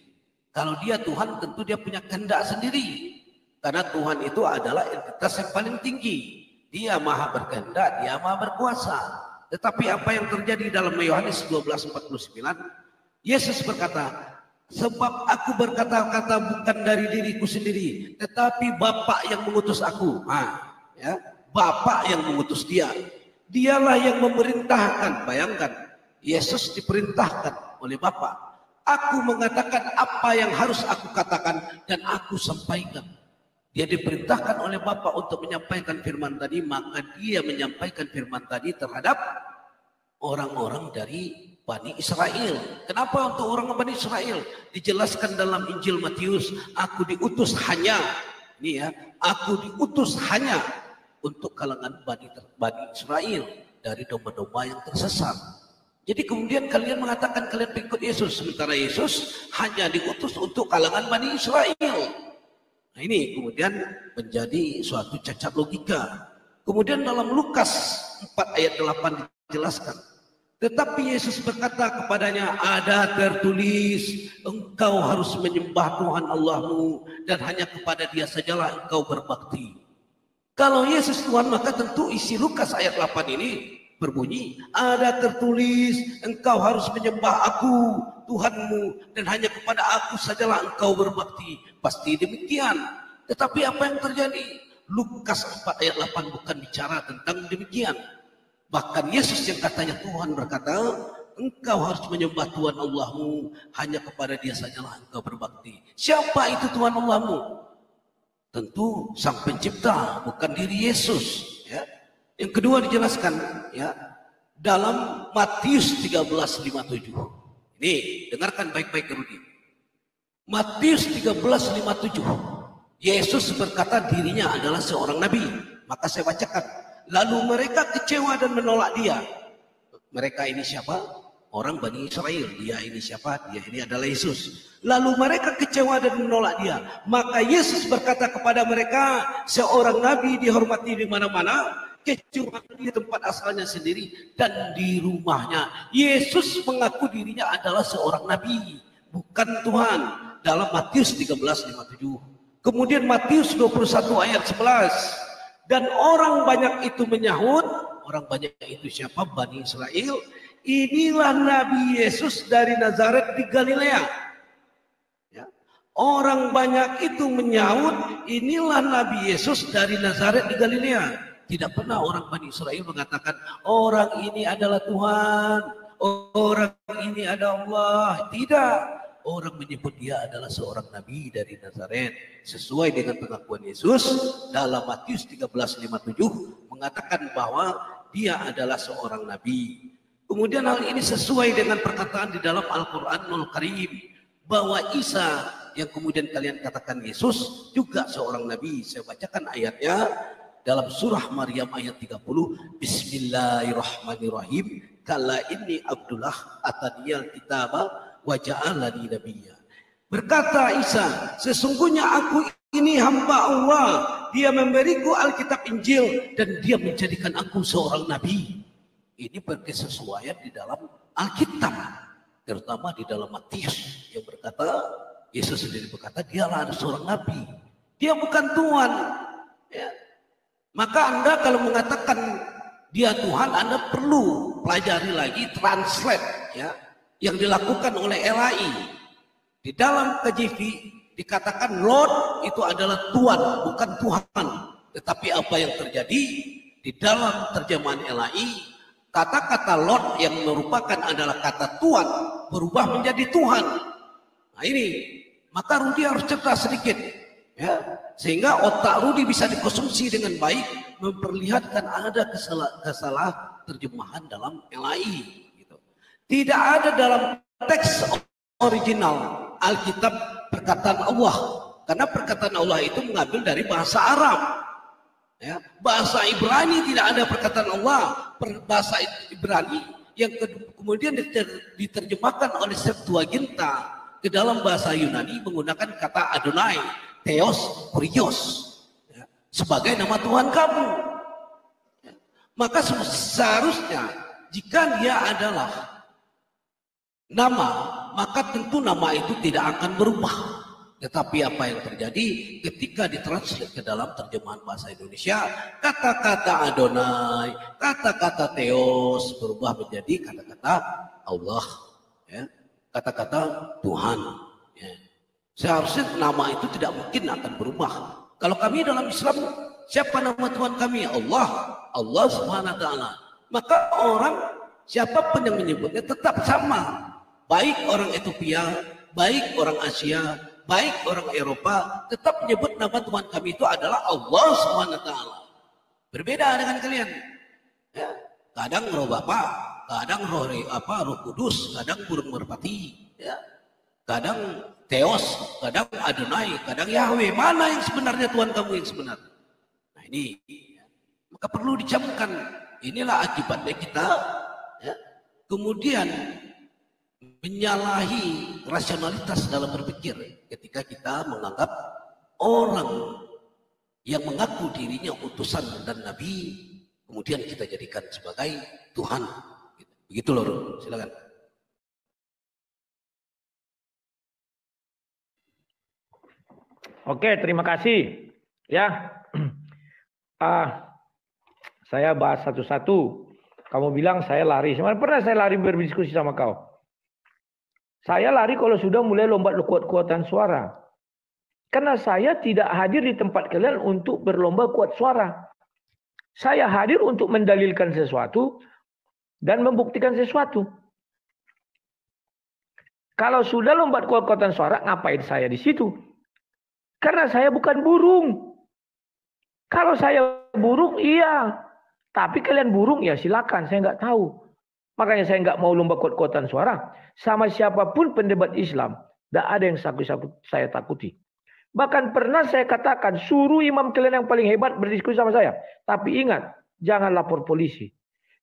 Kalau dia Tuhan, tentu dia punya kehendak sendiri. Karena Tuhan itu adalah entitas yang paling tinggi. Dia maha berkehendak, dia maha berkuasa. Tetapi apa yang terjadi dalam Yohanes 12:49, Yesus berkata, sebab aku berkata-kata bukan dari diriku sendiri, tetapi Bapa yang mengutus aku. Ya, Bapa yang mengutus dia. Dialah yang memerintahkan. Bayangkan, Yesus diperintahkan oleh Bapa. Aku mengatakan apa yang harus aku katakan dan aku sampaikan. Dia diperintahkan oleh Bapa untuk menyampaikan firman tadi, maka dia menyampaikan firman tadi terhadap orang-orang dari Bani Israel. Kenapa untuk orang Bani Israel? Dijelaskan dalam Injil Matius, aku diutus hanya, ini ya, aku diutus hanya untuk kalangan Bani Israel dari domba-domba yang tersesat. Jadi kemudian kalian mengatakan kalian ikut Yesus, sementara Yesus hanya diutus untuk kalangan Bani Israel. Nah, ini kemudian menjadi suatu cacat logika. Kemudian dalam Lukas 4 ayat 8 dijelaskan, tetapi Yesus berkata kepadanya, ada tertulis, engkau harus menyembah Tuhan Allahmu dan hanya kepada Dia sajalah engkau berbakti. Kalau Yesus Tuhan, maka tentu isi Lukas ayat 8 ini berbunyi, ada tertulis, engkau harus menyembah aku, Tuhanmu, dan hanya kepada aku sajalah engkau berbakti. Pasti demikian. Tetapi apa yang terjadi? Lukas 4 ayat 8 bukan bicara tentang demikian. Bahkan Yesus yang katanya Tuhan berkata, engkau harus menyembah Tuhan Allahmu, hanya kepada Dia sajalah engkau berbakti. Siapa itu Tuhan Allahmu? Tentu Sang Pencipta, bukan diri Yesus. Ya. Yang kedua dijelaskan, ya, dalam Matius 13:57. Ini dengarkan baik-baik Rudi. Matius 13:57. Yesus berkata dirinya adalah seorang nabi. Maka saya bacakan. Lalu mereka kecewa dan menolak Dia. Mereka ini siapa? Orang Bani Israel. Dia ini siapa? Dia ini adalah Yesus. Lalu mereka kecewa dan menolak Dia. Maka Yesus berkata kepada mereka, seorang nabi dihormati di mana-mana, kecuali di tempat asalnya sendiri dan di rumahnya. Yesus mengaku dirinya adalah seorang nabi, bukan Tuhan. Dalam Matius 13:57. Kemudian Matius 21 ayat 11. Dan orang banyak itu menyahut, orang banyak itu siapa? Bani Israel. Inilah Nabi Yesus dari Nazaret di Galilea. Ya. Orang banyak itu menyahut, inilah Nabi Yesus dari Nazaret di Galilea. Tidak pernah orang Bani Israel mengatakan, orang ini adalah Tuhan, orang ini adalah Allah. Tidak. orang menyebut dia adalah seorang nabi dari Nazaret sesuai dengan pengakuan Yesus dalam Matius 13:57 mengatakan bahwa dia adalah seorang nabi. Kemudian hal ini sesuai dengan perkataan di dalam Al-Qur'anul Karim bahwa Isa yang kemudian kalian katakan Yesus juga seorang nabi. Saya bacakan ayatnya dalam surah Maryam ayat 30. Bismillahirrahmanirrahim. Kala inni Abdullah ataniyal kitaba wa ja'alani nabiyya. Berkata Isa, sesungguhnya aku ini hamba Allah. Dia memberiku Alkitab Injil dan dia menjadikan aku seorang nabi. Ini berkesesuaian di dalam Alkitab, terutama di dalam Matius yang berkata, Yesus sendiri berkata dialah seorang nabi. Dia bukan Tuhan. Ya. Maka Anda kalau mengatakan dia Tuhan, Anda perlu pelajari lagi translate ya yang dilakukan oleh LAI. Di dalam KJV dikatakan Lord itu adalah Tuhan, bukan Tuhan. Tetapi apa yang terjadi di dalam terjemahan LAI, kata-kata Lord yang merupakan adalah kata Tuhan berubah menjadi Tuhan. Nah ini, maka Rudi harus cerdas sedikit, ya, sehingga otak Rudi bisa dikonsumsi dengan baik, memperlihatkan ada kesalah terjemahan dalam LAI. Gitu. Tidak ada dalam teks original Alkitab perkataan Allah, karena perkataan Allah itu mengambil dari bahasa Arab. Ya, bahasa Ibrani tidak ada perkataan Allah. Bahasa Ibrani yang kemudian diterjemahkan oleh Septuaginta ke dalam bahasa Yunani menggunakan kata Adonai, Theos, Kurios, ya, sebagai nama Tuhan kamu. Ya, maka seharusnya jika dia adalah nama, maka tentu nama itu tidak akan berubah. Tetapi apa yang terjadi ketika ditranslate ke dalam terjemahan bahasa Indonesia, kata-kata Adonai, kata-kata Theos berubah menjadi kata-kata Allah, ya, kata-kata Tuhan. Ya. Seharusnya nama itu tidak mungkin akan berubah. Kalau kami dalam Islam, siapa nama Tuhan kami? Allah, Allah Subhanahu wa Ta'ala. Maka orang siapapun yang menyebutnya tetap sama. Baik orang Ethiopia, baik orang Asia, baik orang Eropa, tetap menyebut nama Tuhan kami itu adalah Allah SWT. Berbeda dengan kalian. Ya. Kadang roh Bapa, kadang roh Kudus, kadang burung merpati, ya. Kadang Theos, kadang Adonai, kadang Yahweh. Mana yang sebenarnya Tuhan kamu yang sebenar? Nah ini, ya. Maka perlu dicamkan. Inilah akibatnya kita, ya. Kemudian menyalahi rasionalitas dalam berpikir ketika kita menganggap orang yang mengaku dirinya utusan dan nabi kemudian kita jadikan sebagai Tuhan. Begitu loh, silakan. Oke, terima kasih. Ya, saya bahas satu-satu. Kamu bilang saya lari. Sebenarnya pernah saya lari berdiskusi sama kau. Saya lari kalau sudah mulai lomba kuat-kuatan suara. Karena saya tidak hadir di tempat kalian untuk berlomba kuat suara. Saya hadir untuk mendalilkan sesuatu dan membuktikan sesuatu. Kalau sudah lomba kuat-kuatan suara, ngapain saya di situ? Karena saya bukan burung. Kalau saya burung, iya. Tapi kalian burung, ya silakan. Saya nggak tahu. Makanya saya nggak mau lomba kuat-kuatan suara. Sama siapapun pendebat Islam. Tidak ada yang saya takuti. Bahkan pernah saya katakan, suruh imam kalian yang paling hebat berdiskusi sama saya. Tapi ingat, jangan lapor polisi.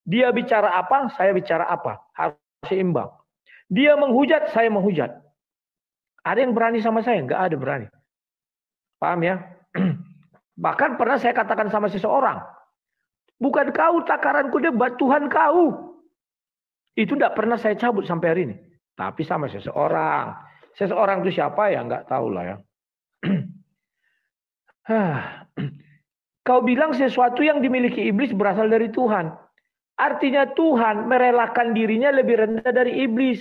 Dia bicara apa, saya bicara apa. Harus seimbang. Dia menghujat, saya menghujat. Ada yang berani sama saya? Nggak ada berani. Paham ya? Bahkan pernah saya katakan sama seseorang, bukan kau takaranku debat, Tuhan kau. Itu tidak pernah saya cabut sampai hari ini. Tapi sama seseorang. Seseorang itu siapa ya? Nggak tahu lah ya. Kau bilang sesuatu yang dimiliki iblis berasal dari Tuhan. Artinya Tuhan merelakan dirinya lebih rendah dari iblis.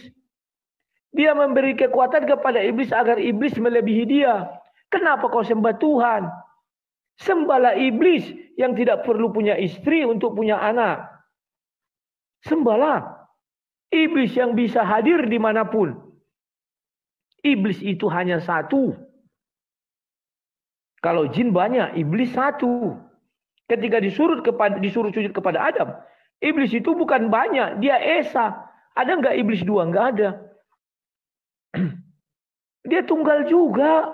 Dia memberi kekuatan kepada iblis agar iblis melebihi dia. Kenapa kau sembah Tuhan? Sembahlah iblis yang tidak perlu punya istri untuk punya anak. Sembahlah iblis yang bisa hadir dimanapun. Iblis itu hanya satu. Kalau jin banyak, iblis satu. Ketika disuruh sujud kepada Adam, iblis itu bukan banyak, dia esa. Ada nggak iblis dua? Nggak ada. Dia tunggal juga.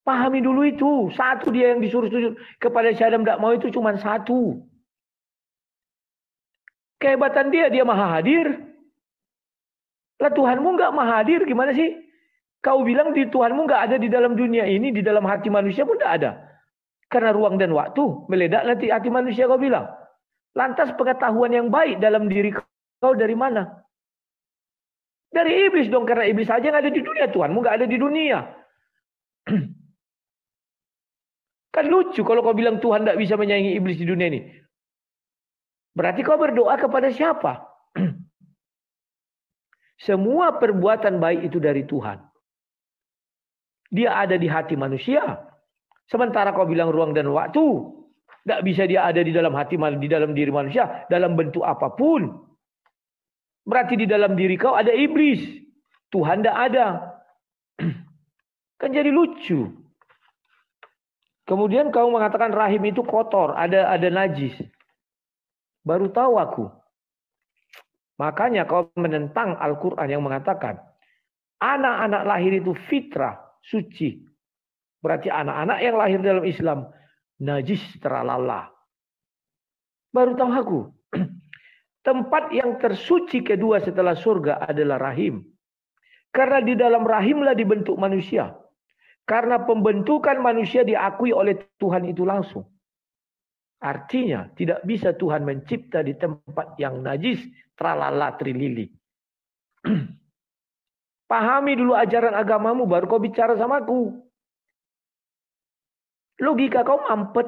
Pahami dulu itu. Satu dia yang disuruh sujud kepada si Adam, tidak mau itu cuma satu. Kehebatan dia maha hadir. Lah Tuhanmu nggak maha hadir, gimana sih? Kau bilang di Tuhanmu nggak ada di dalam dunia ini, di dalam hati manusia pun tidak ada. Karena ruang dan waktu meledak nanti hati manusia, kau bilang. Lantas pengetahuan yang baik dalam diri kau dari mana? Dari iblis dong, karena iblis saja yang ada di dunia. Tuhanmu nggak ada di dunia. Kan lucu kalau kau bilang Tuhan tidak bisa menyayangi iblis di dunia ini. Berarti kau berdoa kepada siapa? Semua perbuatan baik itu dari Tuhan. Dia ada di hati manusia. Sementara kau bilang ruang dan waktu. Tidak bisa dia ada di dalam hati, di dalam diri manusia. Dalam bentuk apapun. Berarti di dalam diri kau ada iblis. Tuhan tidak ada. Kan jadi lucu. Kemudian kau mengatakan rahim itu kotor. Ada najis. Baru tahu aku. Makanya kau menentang Al-Quran yang mengatakan anak-anak lahir itu fitrah, suci. Berarti anak-anak yang lahir dalam Islam najis terlalah. Baru tahu aku. Tempat yang tersuci kedua setelah surga adalah rahim. Karena di dalam rahimlah dibentuk manusia. Karena pembentukan manusia diakui oleh Tuhan itu langsung. Artinya tidak bisa Tuhan mencipta di tempat yang najis, tralala trilili. Pahami dulu ajaran agamamu baru kau bicara sama aku. Logika kau mampet.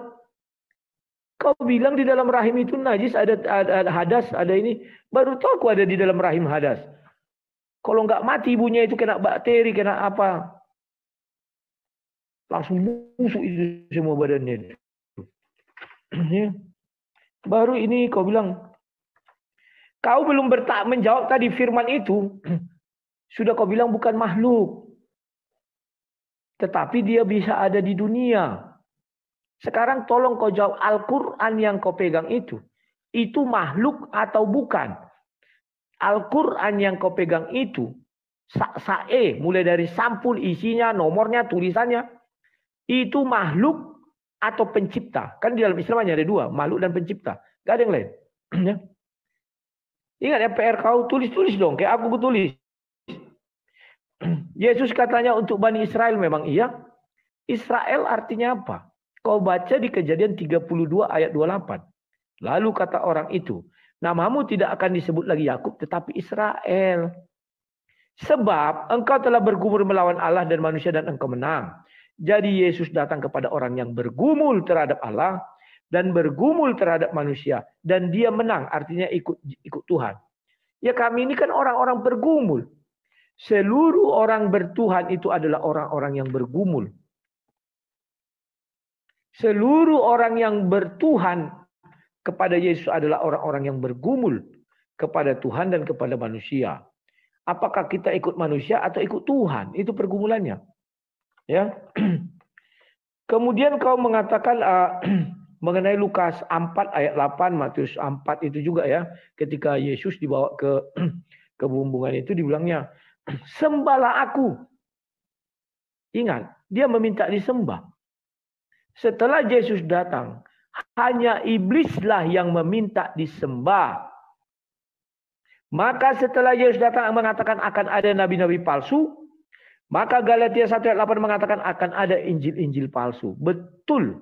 Kau bilang di dalam rahim itu najis, ada hadas, ada ini. Baru tahu aku ada di dalam rahim hadas. Kalau nggak mati ibunya itu kena bakteri, kena apa. Langsung busuk itu semua badannya. Baru ini kau bilang. Kau belum menjawab tadi firman itu. Sudah kau bilang bukan makhluk. Tetapi dia bisa ada di dunia. Sekarang tolong kau jawab, Al-Quran yang kau pegang itu makhluk atau bukan? Al-Quran yang kau pegang itu, mulai dari sampul isinya, nomornya, tulisannya, itu makhluk atau pencipta? Kan di dalam Islam hanya ada dua, makhluk dan pencipta. Gak ada yang lain. Ingat ya, PR kau tulis-tulis dong, kayak aku tulis. Yesus katanya untuk Bani Israel, memang iya. Israel artinya apa? Kau baca di Kejadian 32 ayat 28. Lalu kata orang itu, namamu tidak akan disebut lagi Yakub tetapi Israel. Sebab engkau telah bergumul melawan Allah dan manusia dan engkau menang. Jadi Yesus datang kepada orang yang bergumul terhadap Allah dan bergumul terhadap manusia. Dan dia menang, artinya ikut Tuhan. Ya kami ini kan orang-orang bergumul. Seluruh orang bertuhan itu adalah orang-orang yang bergumul. Seluruh orang yang bertuhan kepada Yesus adalah orang-orang yang bergumul kepada Tuhan dan kepada manusia. Apakah kita ikut manusia atau ikut Tuhan? Itu pergumulannya. Ya. Kemudian kau mengatakan mengenai Lukas 4 ayat 8, Matius 4 itu juga ya. Ketika Yesus dibawa ke bumbungan itu dibilangnya, sembahlah aku. Ingat, dia meminta disembah. Setelah Yesus datang, hanya iblislah yang meminta disembah. Maka setelah Yesus datang mengatakan akan ada nabi-nabi palsu, maka Galatia 1 ayat 8 mengatakan akan ada injil-injil palsu. Betul.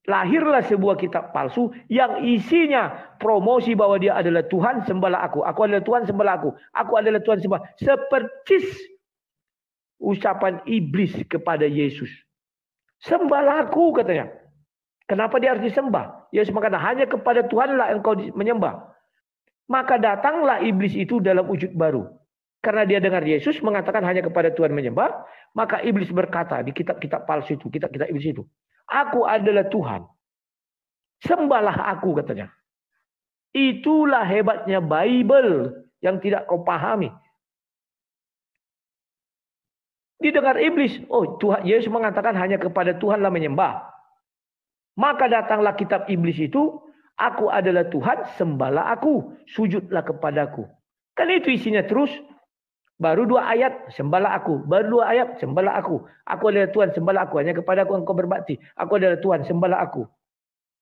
Lahirlah sebuah kitab palsu yang isinya promosi bahwa dia adalah Tuhan, sembahlah aku. Aku adalah Tuhan, sembahlah aku. Aku adalah Tuhan, sembah. Seperti ucapan iblis kepada Yesus. Sembahlah aku katanya. Kenapa dia harus disembah? Yesus mengatakan hanya kepada Tuhanlah engkau menyembah. Maka datanglah iblis itu dalam wujud baru. Karena dia dengar Yesus mengatakan hanya kepada Tuhan menyembah. Maka iblis berkata di kitab-kitab palsu itu. Kitab-kitab iblis itu. Aku adalah Tuhan. Sembahlah aku katanya. Itulah hebatnya Bible yang tidak kau pahami. Didengar iblis, oh Tuhan Yesus mengatakan hanya kepada Tuhanlah menyembah. Maka datanglah kitab iblis itu, aku adalah Tuhan, sembahlah aku, sujudlah kepadaku. Kan itu isinya terus. Baru 2 ayat, sembahlah aku. Baru 2 ayat, sembahlah aku. Aku adalah Tuhan, sembahlah aku. Hanya kepadaku engkau berbakti. Aku adalah Tuhan, sembahlah aku.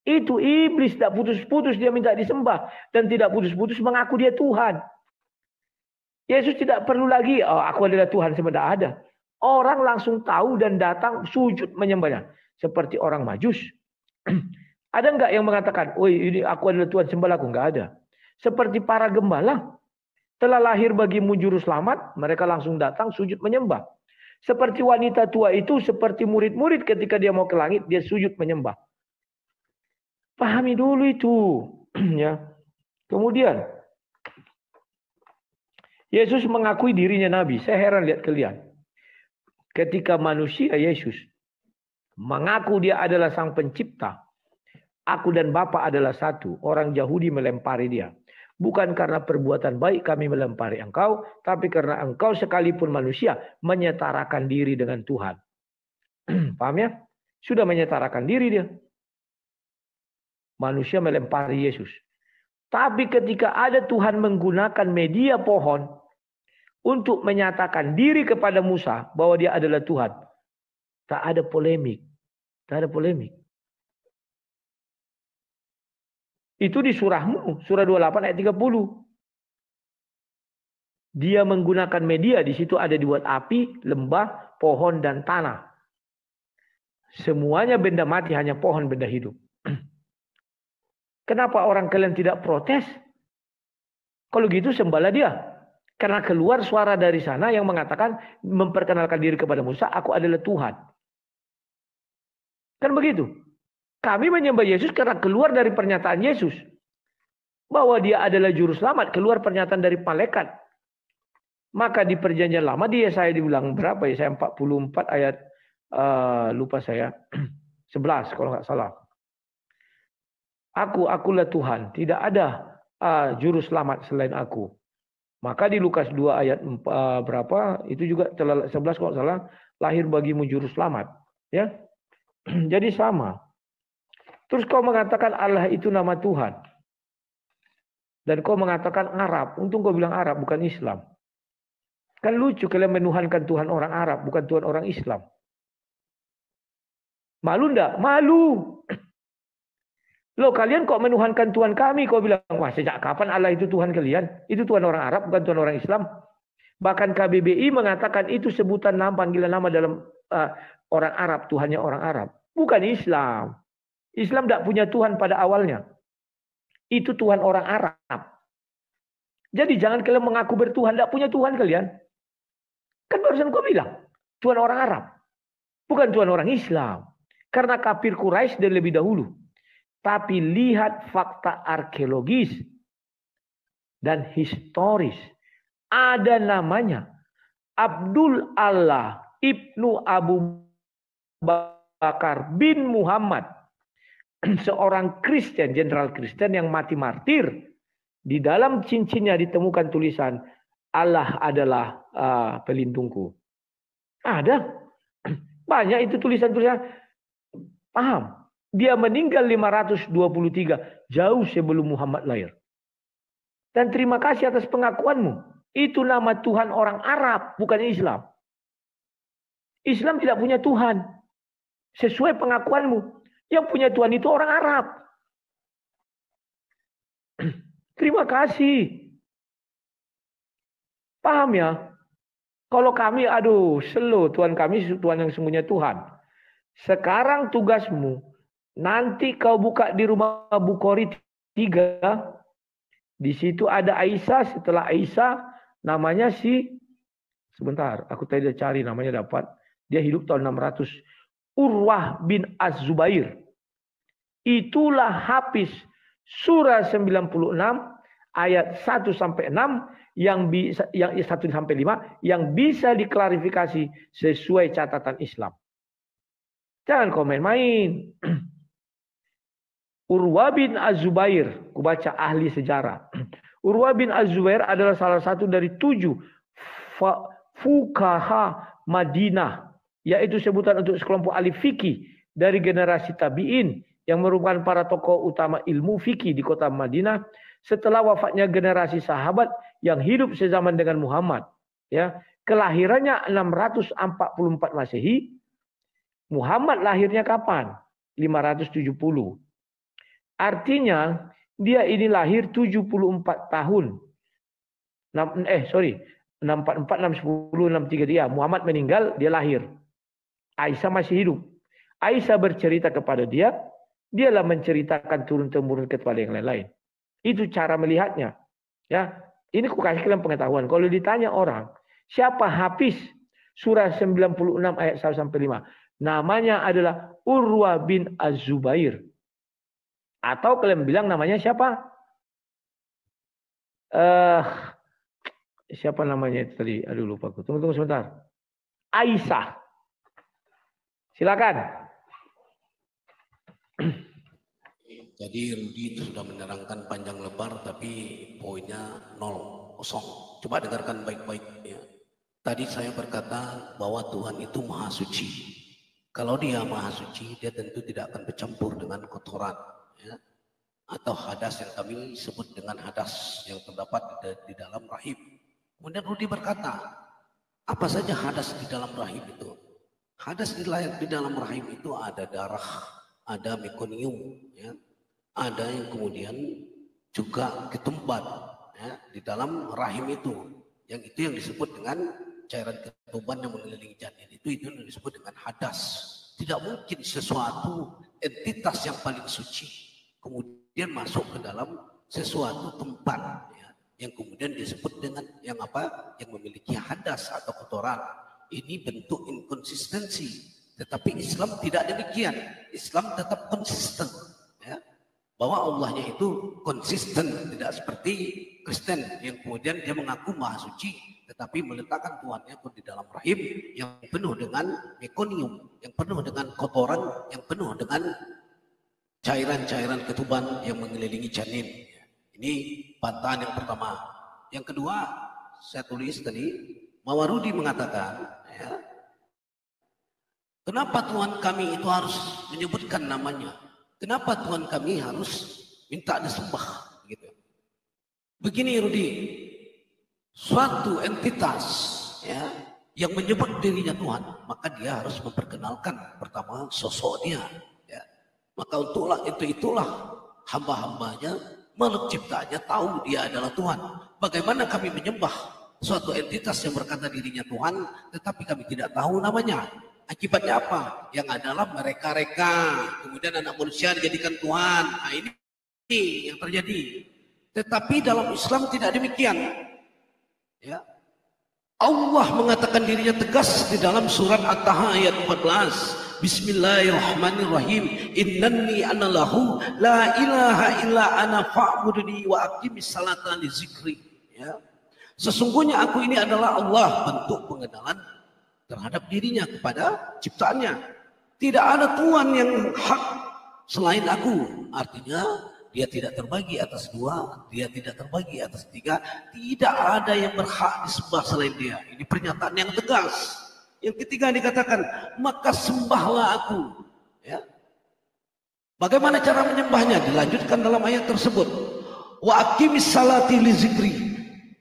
Itu iblis, tidak putus-putus dia minta disembah. Dan tidak putus-putus mengaku dia Tuhan. Yesus tidak perlu lagi, oh, aku adalah Tuhan, sebenarnya ada. Orang langsung tahu dan datang sujud menyembahnya. Seperti orang Majus. Ada enggak yang mengatakan, oh ini aku adalah Tuhan, sembahlah aku? Enggak ada. Seperti para gembala. Telah lahir bagimu juru selamat, mereka langsung datang sujud menyembah. Seperti wanita tua itu, seperti murid-murid ketika dia mau ke langit, dia sujud menyembah. Pahami dulu itu. Ya. Kemudian, Yesus mengakui dirinya Nabi. Saya heran lihat kalian. Ketika manusia Yesus mengaku dia adalah sang pencipta, aku dan Bapa adalah satu, orang Yahudi melempari dia. Bukan karena perbuatan baik kami melempari engkau, tapi karena engkau sekalipun manusia menyetarakan diri dengan Tuhan. Paham ya? Sudah menyetarakan diri dia. Manusia melempari Yesus. Tapi ketika ada Tuhan menggunakan media pohon untuk menyatakan diri kepada Musa bahwa dia adalah Tuhan, tak ada polemik. Tak ada polemik. Itu di surahmu, surah 28 ayat 30. Dia menggunakan media, di situ ada dibuat api, lembah, pohon, dan tanah. Semuanya benda mati, hanya pohon benda hidup. Kenapa orang kalian tidak protes? Kalau gitu sembahlah dia. Karena keluar suara dari sana yang mengatakan, memperkenalkan diri kepada Musa, aku adalah Tuhan. Kan begitu. Kami menyembah Yesus karena keluar dari pernyataan Yesus. Bahwa dia adalah juru selamat. Keluar pernyataan dari malaikat. Maka di perjanjian lama dia saya dibilang berapa ya? Saya 44 ayat. Lupa saya. 11 kalau nggak salah. Akulah Tuhan. Tidak ada juru selamat selain aku. Maka di Lukas 2 ayat berapa? Itu juga 11 kalau nggak salah. Lahir bagimu juru selamat. Ya. Jadi sama. Terus kau mengatakan Allah itu nama Tuhan. Dan kau mengatakan Arab. Untung kau bilang Arab, bukan Islam. Kan lucu kalian menuhankan Tuhan orang Arab, bukan Tuhan orang Islam. Malu enggak? Malu. Loh kalian kok menuhankan Tuhan kami? Kau bilang, wah sejak kapan Allah itu Tuhan kalian? Itu Tuhan orang Arab, bukan Tuhan orang Islam. Bahkan KBBI mengatakan itu sebutan nama, panggilan nama dalam orang Arab, Tuhannya orang Arab. Bukan Islam. Islam tidak punya Tuhan pada awalnya. Itu Tuhan orang Arab. Jadi jangan kalian mengaku bertuhan. Tidak punya Tuhan kalian. Kan barusan kau bilang. Tuhan orang Arab. Bukan Tuhan orang Islam. Karena kafir Quraisy dan lebih dahulu. Tapi lihat fakta arkeologis. Dan historis. Ada namanya. Abdul Allah Ibnu Abu Bakar bin Muhammad. Seorang Kristen, jenderal Kristen yang mati martir. Di dalam cincinnya ditemukan tulisan, Allah adalah pelindungku. Ada. Banyak itu tulisan-tulisan. Paham? Dia meninggal 523, jauh sebelum Muhammad lahir. Dan terima kasih atas pengakuanmu. Itu nama Tuhan orang Arab, bukan Islam. Islam tidak punya Tuhan. Sesuai pengakuanmu. Yang punya Tuhan itu orang Arab. Terima kasih. Paham ya? Kalau kami, aduh, slow. Tuhan kami, Tuhan yang sesungguhnya Tuhan. Sekarang tugasmu, nanti kau buka di rumah Bukhari 3. Di situ ada Aisyah. Setelah Aisyah, namanya sebentar, aku tadi cari namanya dapat. Dia hidup tahun 600. Urwah bin Az-Zubair. Itulah Hafiz surah 96 ayat 1 sampai 6 yang 1 sampai 5 yang bisa diklarifikasi sesuai catatan Islam. Jangan komen main. Urwah bin Az-Zubair, aku baca ahli sejarah. Urwah bin Az-Zubair adalah salah satu dari 7 fuqaha Madinah, yaitu sebutan untuk sekelompok ahli fikih dari generasi tabi'in yang merupakan para tokoh utama ilmu fikih di kota Madinah setelah wafatnya generasi sahabat yang hidup sezaman dengan Muhammad. Ya, kelahirannya 644 Masehi. Muhammad lahirnya kapan? 570. Artinya dia ini lahir 74 tahun. 644, 610, 63 dia. Muhammad meninggal, dia lahir. Aisyah masih hidup. Aisyah bercerita kepada dia, dialah menceritakan turun-temurun kepada yang lain-lain. Itu cara melihatnya. Ya, ini aku kasih kalian pengetahuan. Kalau ditanya orang, siapa hafiz surah 96 ayat 1 sampai 5? Namanya adalah Urwa bin Az-Zubair. Atau kalian bilang namanya siapa? Siapa namanya itu tadi? Aduh lupa aku. Tunggu sebentar. Aisyah. Silakan. Jadi Rudi itu sudah menerangkan panjang lebar tapi poinnya 0, kosong. Coba dengarkan baik-baik ya. Tadi saya berkata bahwa Tuhan itu maha suci. Kalau dia maha suci, dia tentu tidak akan bercampur dengan kotoran ya. Atau hadas yang kami sebut dengan hadas yang terdapat di dalam rahim. Kemudian Rudi berkata, apa saja hadas di dalam rahim itu? Hadas di dalam rahim itu ada darah, ada mekonium, ya. Ada yang kemudian juga ketumbar ya, di dalam rahim itu. Yang itu yang disebut dengan cairan ketumbar yang mengelilingi janin. Itu yang disebut dengan hadas. Tidak mungkin sesuatu entitas yang paling suci kemudian masuk ke dalam sesuatu tempat ya, yang kemudian disebut dengan yang apa? Yang memiliki hadas atau kotoran. Ini bentuk inkonsistensi. Tetapi Islam tidak demikian. Islam tetap konsisten. Ya. Bahwa Allahnya itu konsisten. Tidak seperti Kristen yang kemudian dia mengaku maha suci. Tetapi meletakkan Tuhannya pun di dalam rahim yang penuh dengan mekonium. Yang penuh dengan kotoran. Yang penuh dengan cairan-cairan ketuban yang mengelilingi janin. Ini bantahan yang pertama. Yang kedua, saya tulis tadi, Mawarudi mengatakan, ya, kenapa Tuhan kami itu harus menyebutkan namanya? Kenapa Tuhan kami harus minta disembah? Gitu. Begini Rudi, suatu entitas ya, yang menyebut dirinya Tuhan, maka dia harus memperkenalkan pertama sosok dia. Ya. Maka itulah hamba-hambanya, makhluk ciptaannya tahu dia adalah Tuhan. Bagaimana kami menyembah suatu entitas yang berkata dirinya Tuhan, tetapi kami tidak tahu namanya. Akibatnya apa? Yang adalah mereka-reka. Kemudian anak manusia dijadikan Tuhan. Nah, ini yang terjadi. Tetapi dalam Islam tidak demikian. Ya. Allah mengatakan dirinya tegas di dalam surat At-Taha ayat 14. Bismillahirrahmanirrahim. Innani anallahu la ilaha illa ana fa'budni wa aqimis salata li zikri. Ya. Sesungguhnya aku ini adalah Allah, bentuk pengenalan terhadap dirinya kepada ciptaannya. Tidak ada Tuhan yang hak selain aku. Artinya dia tidak terbagi atas dua, dia tidak terbagi atas tiga. Tidak ada yang berhak disembah selain dia. Ini pernyataan yang tegas. Yang ketiga dikatakan, maka sembahlah aku. Ya. Bagaimana cara menyembahnya? Dilanjutkan dalam ayat tersebut. Wa aqimis salati li zikri.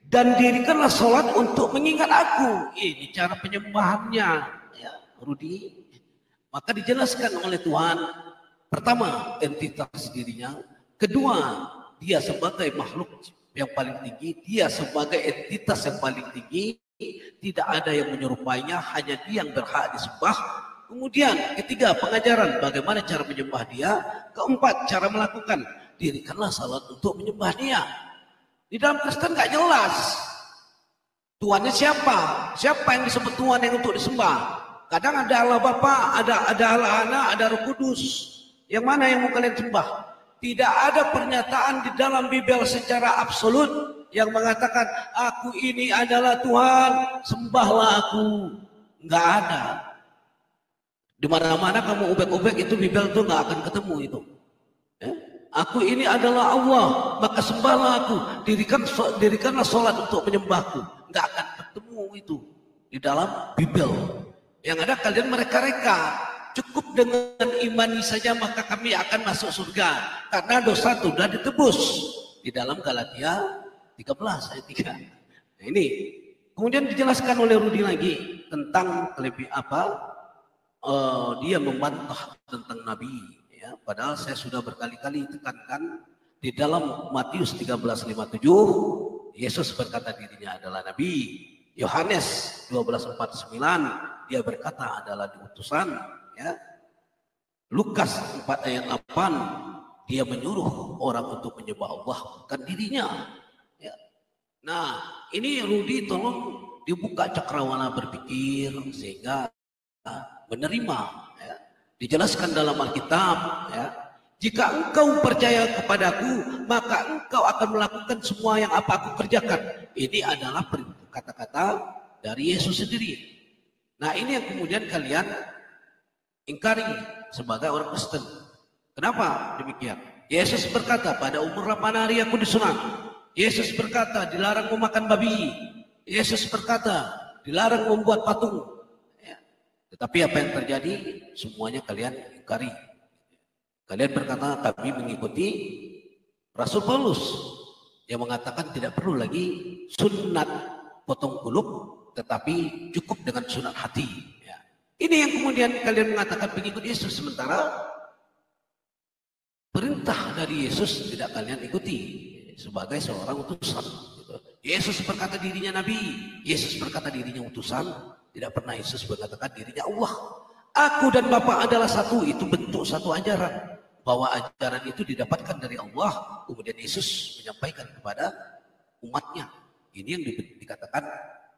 Dan dirikanlah sholat untuk mengingat aku. Ini cara penyembahannya, ya, Rudi. Maka dijelaskan oleh Tuhan. Pertama, entitas dirinya. Kedua, dia sebagai makhluk yang paling tinggi. Dia sebagai entitas yang paling tinggi. Tidak ada yang menyerupainya. Hanya dia yang berhak disembah. Kemudian, ketiga, pengajaran. Bagaimana cara menyembah dia. Keempat, cara melakukan. Dirikanlah sholat untuk menyembah dia. Di dalam Kristen nggak jelas Tuhannya siapa? Siapa yang disebut Tuhan yang untuk disembah? Kadang ada Allah Bapa, ada Allah Anak, ada Roh Kudus. Yang mana yang mau kalian sembah? Tidak ada pernyataan di dalam Bible secara absolut yang mengatakan aku ini adalah Tuhan, sembahlah aku. Nggak ada. Di mana-mana kamu ubek-ubek itu Bible tuh nggak akan ketemu itu. Ya? Aku ini adalah Allah, maka sembahlah aku. Dirikanlah sholat untuk menyembahku. Nggak akan ketemu itu. di dalam Bible. Yang ada kalian mereka-reka. Cukup dengan imani saja maka kami akan masuk surga. Karena dosa sudah ditebus. Di dalam Galatia 13 ayat 3. Nah ini. Kemudian dijelaskan oleh Rudi lagi tentang dia membantah tentang Nabi. Ya, padahal saya sudah berkali-kali tekankan di dalam Matius 13:57 Yesus berkata dirinya adalah Nabi. Yohanes 12:49 dia berkata adalah diutusan. Ya. Lukas 4 ayat 8 dia menyuruh orang untuk menyembah Allah bukan dirinya. Ya. Nah ini Rudi tolong dibuka cakrawala berpikir sehingga menerima. Ya. Dijelaskan dalam Alkitab. Ya. Jika engkau percaya kepadaku, maka engkau akan melakukan semua yang apa aku kerjakan. Ini adalah kata-kata dari Yesus sendiri. Nah ini yang kemudian kalian ingkari sebagai orang Kristen. Kenapa demikian? Yesus berkata pada umur 8 hari aku disunat. Yesus berkata dilarang memakan babi. Yesus berkata dilarang membuat patung. Ya. Tetapi apa yang terjadi? Semuanya kalian ingkari. Kalian berkata kami mengikuti Rasul Paulus yang mengatakan tidak perlu lagi sunat potong kuluk, tetapi cukup dengan sunat hati. Ya. Ini yang kemudian kalian mengatakan pengikut Yesus, sementara perintah dari Yesus tidak kalian ikuti sebagai seorang utusan. Yesus berkata dirinya Nabi, Yesus berkata dirinya utusan, tidak pernah Yesus berkatakan dirinya Allah. Aku dan Bapa adalah satu, itu bentuk satu ajaran. Bahwa ajaran itu didapatkan dari Allah, kemudian Yesus menyampaikan kepada umatnya. Ini yang dikatakan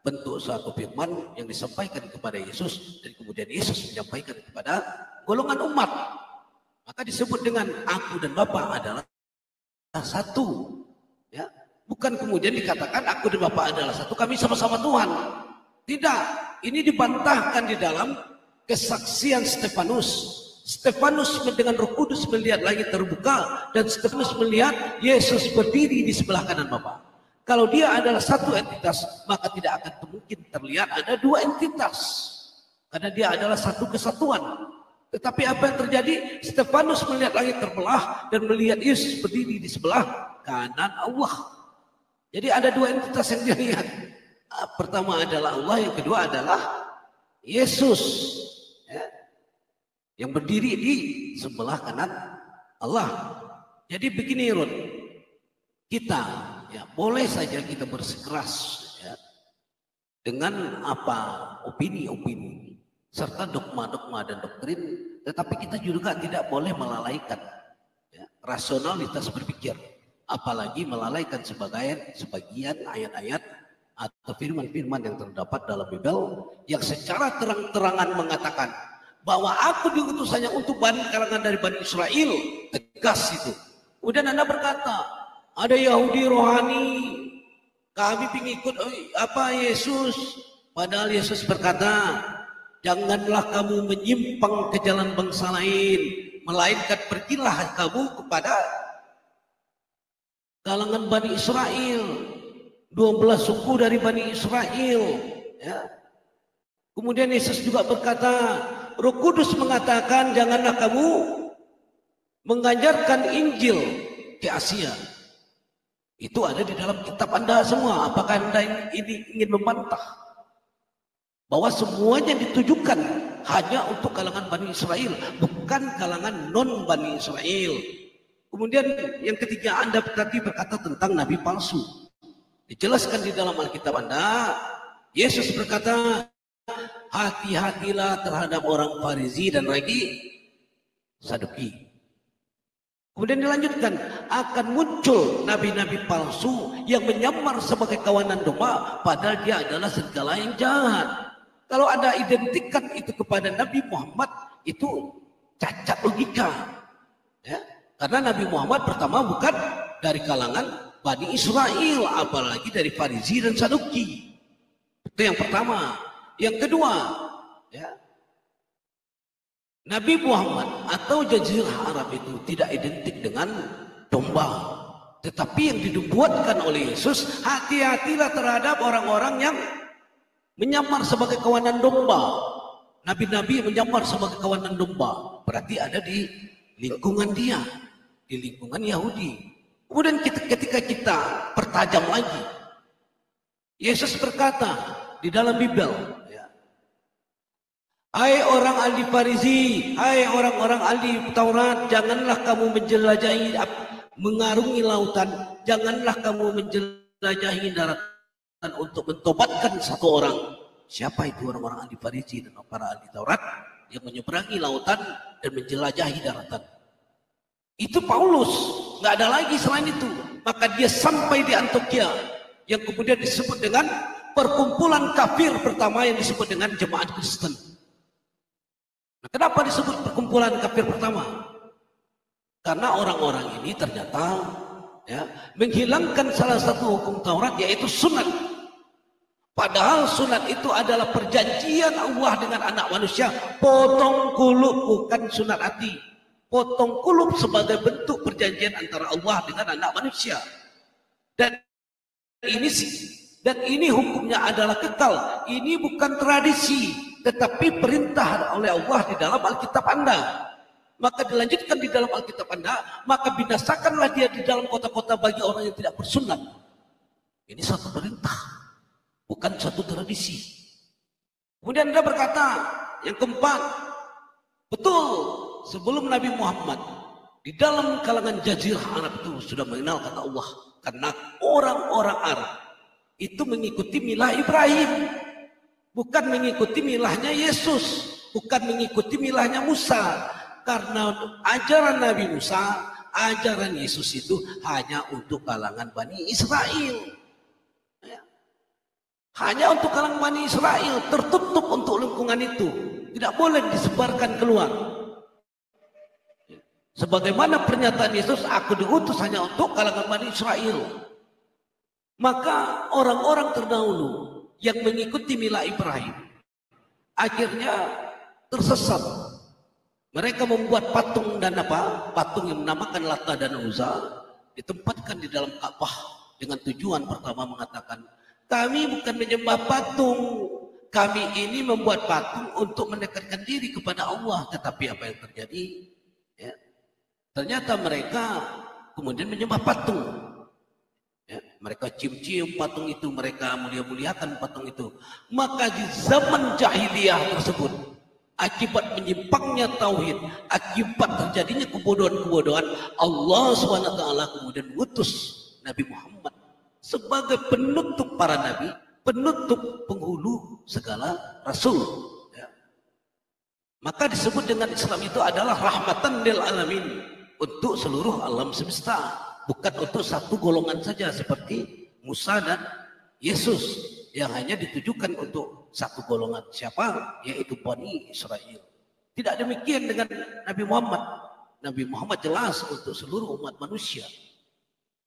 bentuk suatu firman yang disampaikan kepada Yesus, dan kemudian Yesus menyampaikan kepada golongan umat. Maka disebut dengan aku dan Bapa adalah satu. Ya. Bukan kemudian dikatakan aku dan Bapa adalah satu, kami sama-sama Tuhan. Tidak, ini dibantahkan di dalam kesaksian Stefanus. Stefanus dengan Roh Kudus melihat langit terbuka dan Stefanus melihat Yesus berdiri di sebelah kanan Bapa. Kalau dia adalah satu entitas, maka tidak akan mungkin terlihat ada dua entitas. Karena dia adalah satu kesatuan. Tetapi apa yang terjadi? Stefanus melihat langit terbelah dan melihat Yesus berdiri di sebelah kanan Allah. Jadi ada dua entitas yang dia lihat. Pertama adalah Allah, yang kedua adalah Yesus. Ya. Yang berdiri di sebelah kanan Allah. Jadi begini Rod, kita ya boleh saja kita bersikeras ya, dengan apa opini-opini serta dogma-dogma dan doktrin, tetapi kita juga tidak boleh melalaikan ya, rasionalitas berpikir, apalagi melalaikan sebagian ayat-ayat atau firman-firman yang terdapat dalam Bible yang secara terang-terangan mengatakan bahwa aku diutus hanya untuk kalangan dari Bani Israel, tegas itu. Kemudian Anda berkata, ada Yahudi rohani, kami pengikut Yesus. Padahal Yesus berkata, janganlah kamu menyimpang ke jalan bangsa lain, melainkan pergilah kamu kepada kalangan Bani Israel, 12 suku dari Bani Israel. Ya. Kemudian Yesus juga berkata, Roh Kudus mengatakan janganlah kamu mengajarkan Injil ke Asia. Itu ada di dalam kitab Anda semua. Apakah Anda ini ingin membantah bahwa semuanya ditujukan hanya untuk kalangan Bani Israel, bukan kalangan non Bani Israel? Kemudian yang ketiga, Anda tadi berkata tentang nabi palsu. Dijelaskan di dalam Alkitab Anda, Yesus berkata, hati-hatilah terhadap orang Farisi dan lagi Saduki. Kemudian dilanjutkan, akan muncul nabi-nabi palsu yang menyamar sebagai kawanan domba, padahal dia adalah serigala yang jahat. Kalau Anda identikan itu kepada Nabi Muhammad, itu cacat logika. Ya? Karena Nabi Muhammad pertama bukan dari kalangan Bani Israel, apalagi dari Farisi dan Saduki. Itu yang pertama. Yang kedua, ya, Nabi Muhammad atau Jazirah Arab itu tidak identik dengan domba. Tetapi yang dibuatkan oleh Yesus, hati-hatilah terhadap orang-orang yang menyamar sebagai kawanan domba. Nabi-nabi menyamar sebagai kawanan domba. Berarti ada di lingkungan dia, di lingkungan Yahudi. Kemudian ketika kita pertajam lagi, Yesus berkata di dalam Bible, hai orang ahli Farisi, hai orang-orang ahli Taurat, janganlah kamu menjelajahi, mengarungi lautan, janganlah kamu menjelajahi daratan untuk mentobatkan satu orang. Siapa itu orang-orang ahli Farisi dan para ahli Taurat yang menyeberangi lautan dan menjelajahi daratan? Itu Paulus, nggak ada lagi selain itu. Maka dia sampai di Antioquia, yang kemudian disebut dengan perkumpulan kafir pertama yang disebut dengan jemaat Kristen. Nah, kenapa disebut perkumpulan kafir pertama? Karena orang-orang ini ternyata menghilangkan salah satu hukum Taurat, yaitu sunat. Padahal sunat itu adalah perjanjian Allah dengan anak manusia. Potong kulub, bukan sunat hati. Potong kulub sebagai bentuk perjanjian antara Allah dengan anak manusia. Dan ini hukumnya adalah kekal. Ini bukan tradisi, tetapi perintah oleh Allah di dalam Alkitab Anda. Maka dilanjutkan di dalam Alkitab Anda, maka binasakanlah dia di dalam kota-kota bagi orang yang tidak bersunat. Ini suatu perintah, bukan suatu tradisi. Kemudian Anda berkata, yang keempat, betul, sebelum Nabi Muhammad, di dalam kalangan Jazirah Arab itu sudah mengenal kata Allah. Karena orang-orang Arab itu mengikuti milah Ibrahim, bukan mengikuti milahnya Yesus, bukan mengikuti milahnya Musa. Karena ajaran Nabi Musa, ajaran Yesus itu hanya untuk kalangan Bani Israel. Hanya untuk kalangan Bani Israel, tertutup untuk lingkungan itu. Tidak boleh disebarkan keluar. Sebagaimana pernyataan Yesus, aku diutus hanya untuk kalangan Bani Israel. Maka orang-orang terdahulu yang mengikuti milah Ibrahim akhirnya tersesat. Mereka membuat patung dan patung yang menamakan Lata dan Uzza, ditempatkan di dalam Ka'bah dengan tujuan pertama mengatakan, kami bukan menyembah patung, kami ini membuat patung untuk mendekatkan diri kepada Allah. Tetapi apa yang terjadi? Ternyata mereka kemudian menyembah patung. Mereka cium-cium patung itu, mereka mulia-muliakan patung itu. Maka di zaman jahiliyah tersebut, akibat menyimpangnya tauhid, akibat terjadinya kebodohan-kebodohan, Allah SWT kemudian mengutus Nabi Muhammad sebagai penutup para nabi, penutup penghulu segala rasul. Maka disebut dengan Islam itu adalah rahmatan lil alamin, untuk seluruh alam semesta, bukan untuk satu golongan saja seperti Musa dan Yesus yang hanya ditujukan untuk satu golongan. Siapa? Yaitu Bani Israel. Tidak demikian dengan Nabi Muhammad. Nabi Muhammad jelas untuk seluruh umat manusia.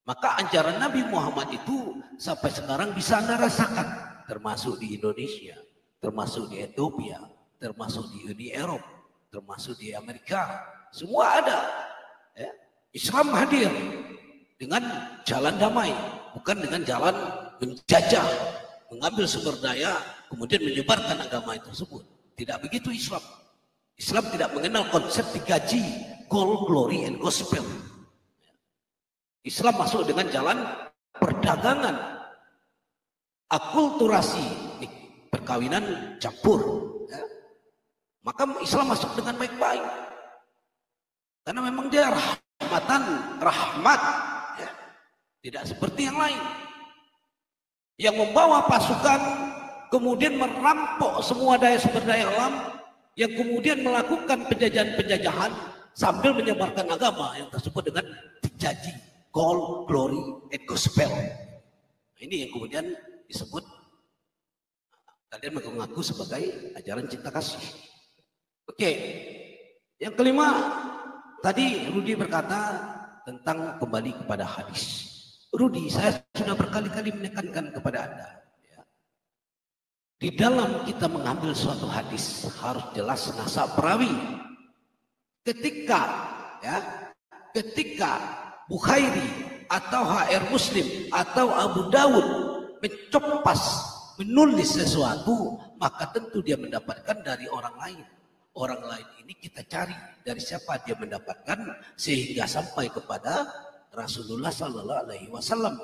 Maka ajaran Nabi Muhammad itu sampai sekarang bisa Anda rasakan, termasuk di Indonesia, termasuk di Ethiopia, termasuk di Uni Eropa, termasuk di Amerika. Semua ada. Islam hadir dengan jalan damai, bukan dengan jalan menjajah, mengambil sumber daya, kemudian menyebarkan agama tersebut. Tidak begitu Islam. Islam tidak mengenal konsep digaji, gold, glory, and gospel. Islam masuk dengan jalan perdagangan, akulturasi, perkawinan campur. Maka Islam masuk dengan baik-baik. Karena memang dia rahmat. Tidak seperti yang lain. Yang membawa pasukan, kemudian merampok semua sumber daya alam, yang kemudian melakukan penjajahan-penjajahan sambil menyebarkan agama yang tersebut dengan dijaji, gold, glory, and gospel. Ini yang kemudian disebut kalian mengaku sebagai ajaran cinta kasih. Oke, yang kelima tadi Rudi berkata tentang kembali kepada hadis. Rudi, saya sudah berkali-kali menekankan kepada Anda. Di dalam kita mengambil suatu hadis harus jelas nasab perawi. Ketika Bukhairi atau HR Muslim atau Abu Dawud mencopas menulis sesuatu, maka tentu dia mendapatkan dari orang lain. Orang lain ini kita cari dari siapa dia mendapatkan sehingga sampai kepada Rasulullah Sallallahu Alaihi Wasallam.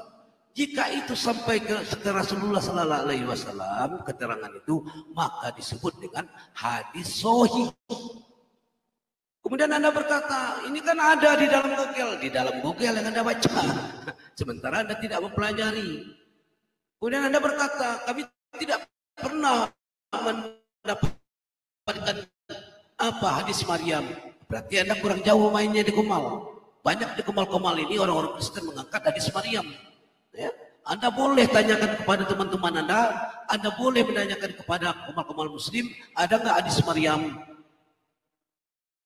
Jika itu sampai ke Rasulullah Sallallahu Alaihi Wasallam, keterangan itu, maka disebut dengan hadis sahih. Kemudian Anda berkata, ini kan ada di dalam Google yang Anda baca. Sementara Anda tidak mempelajari. Kemudian Anda berkata, kami tidak pernah mendapatkan hadis Maryam. Berarti Anda kurang jauh mainnya di Kemal. Banyak di Kemal-Kemal ini orang-orang Kristen mengangkat hadis Maryam. Ya. Anda boleh tanyakan kepada teman-teman Anda boleh menanyakan kepada Kemal-Kemal Muslim, ada nggak hadis Maryam?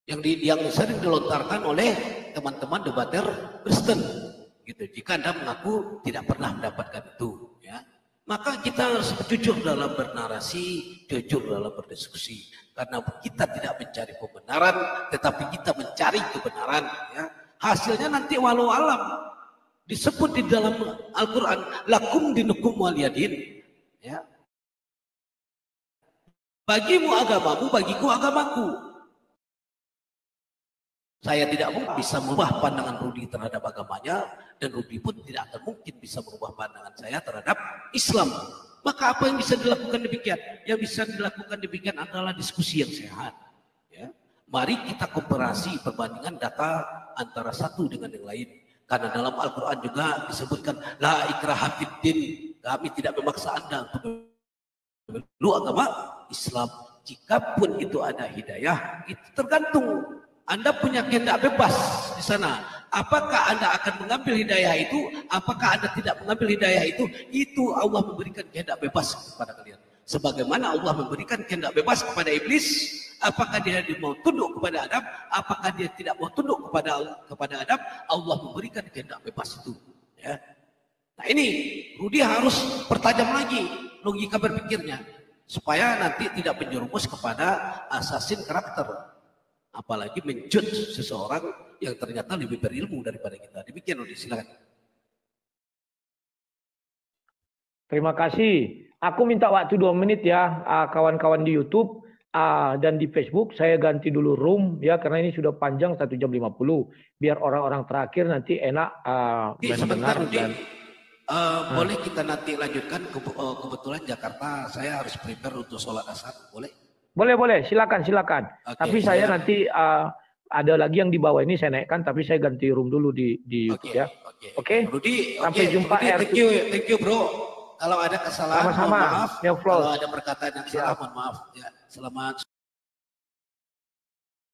Yang sering dilontarkan oleh teman-teman debater Kristen, gitu. Jika Anda mengaku tidak pernah mendapatkan itu, ya, maka kita harus jujur dalam bernarasi, jujur dalam berdiskusi, karena kita tidak mencari pembenaran, tetapi kita mencari kebenaran. Ya. Hasilnya nanti walau alam disebut di dalam Al-Quran, lakum dinukum waliyadin. Ya. Bagimu agamamu, bagiku agamaku. Saya tidak mungkin bisa merubah pandangan Rudi terhadap agamanya, dan Rudi pun tidak akan mungkin bisa merubah pandangan saya terhadap Islam. Maka apa yang bisa dilakukan demikian? Yang bisa dilakukan demikian adalah diskusi yang sehat. Ya. Mari kita komparasi perbandingan data antara satu dengan yang lain. Karena dalam Al-Quran juga disebutkan, la ikraha fid din, kami tidak memaksa Anda untuk memeluk agama Islam. Jikapun itu ada hidayah, itu tergantung. Anda punya kehendak bebas di sana. Apakah Anda akan mengambil hidayah itu? Apakah Anda tidak mengambil hidayah itu? Itu Allah memberikan kehendak bebas kepada kalian. Sebagaimana Allah memberikan kehendak bebas kepada iblis, apakah dia mau tunduk kepada Adam? Apakah dia tidak mau tunduk kepada Adam? Allah memberikan kehendak bebas itu. Ya. Nah ini, Rudi harus pertajam lagi logika berpikirnya, supaya nanti tidak menjerumus kepada assassin karakter. Apalagi menjudge seseorang yang ternyata lebih berilmu daripada kita. Demikian, Rudi, silakan. Terima kasih. Aku minta waktu 2 menit ya, kawan-kawan di YouTube dan di Facebook. Saya ganti dulu room ya, karena ini sudah panjang 1 jam 50. Biar orang-orang terakhir nanti enak mendengar. Boleh kita nanti lanjutkan, kebetulan Jakarta saya harus prepare untuk sholat asar, boleh? Boleh, silakan. Okay, tapi saya nanti ada lagi yang di bawah ini saya naikkan, tapi saya ganti room dulu di YouTube ya. Oke. Rudi, sampai jumpa. Rudi, thank you bro. Kalau ada kesalahan, sama-sama. Mohon maaf. Kalau ada perkataan yang salah, mohon maaf. Ya, selamat.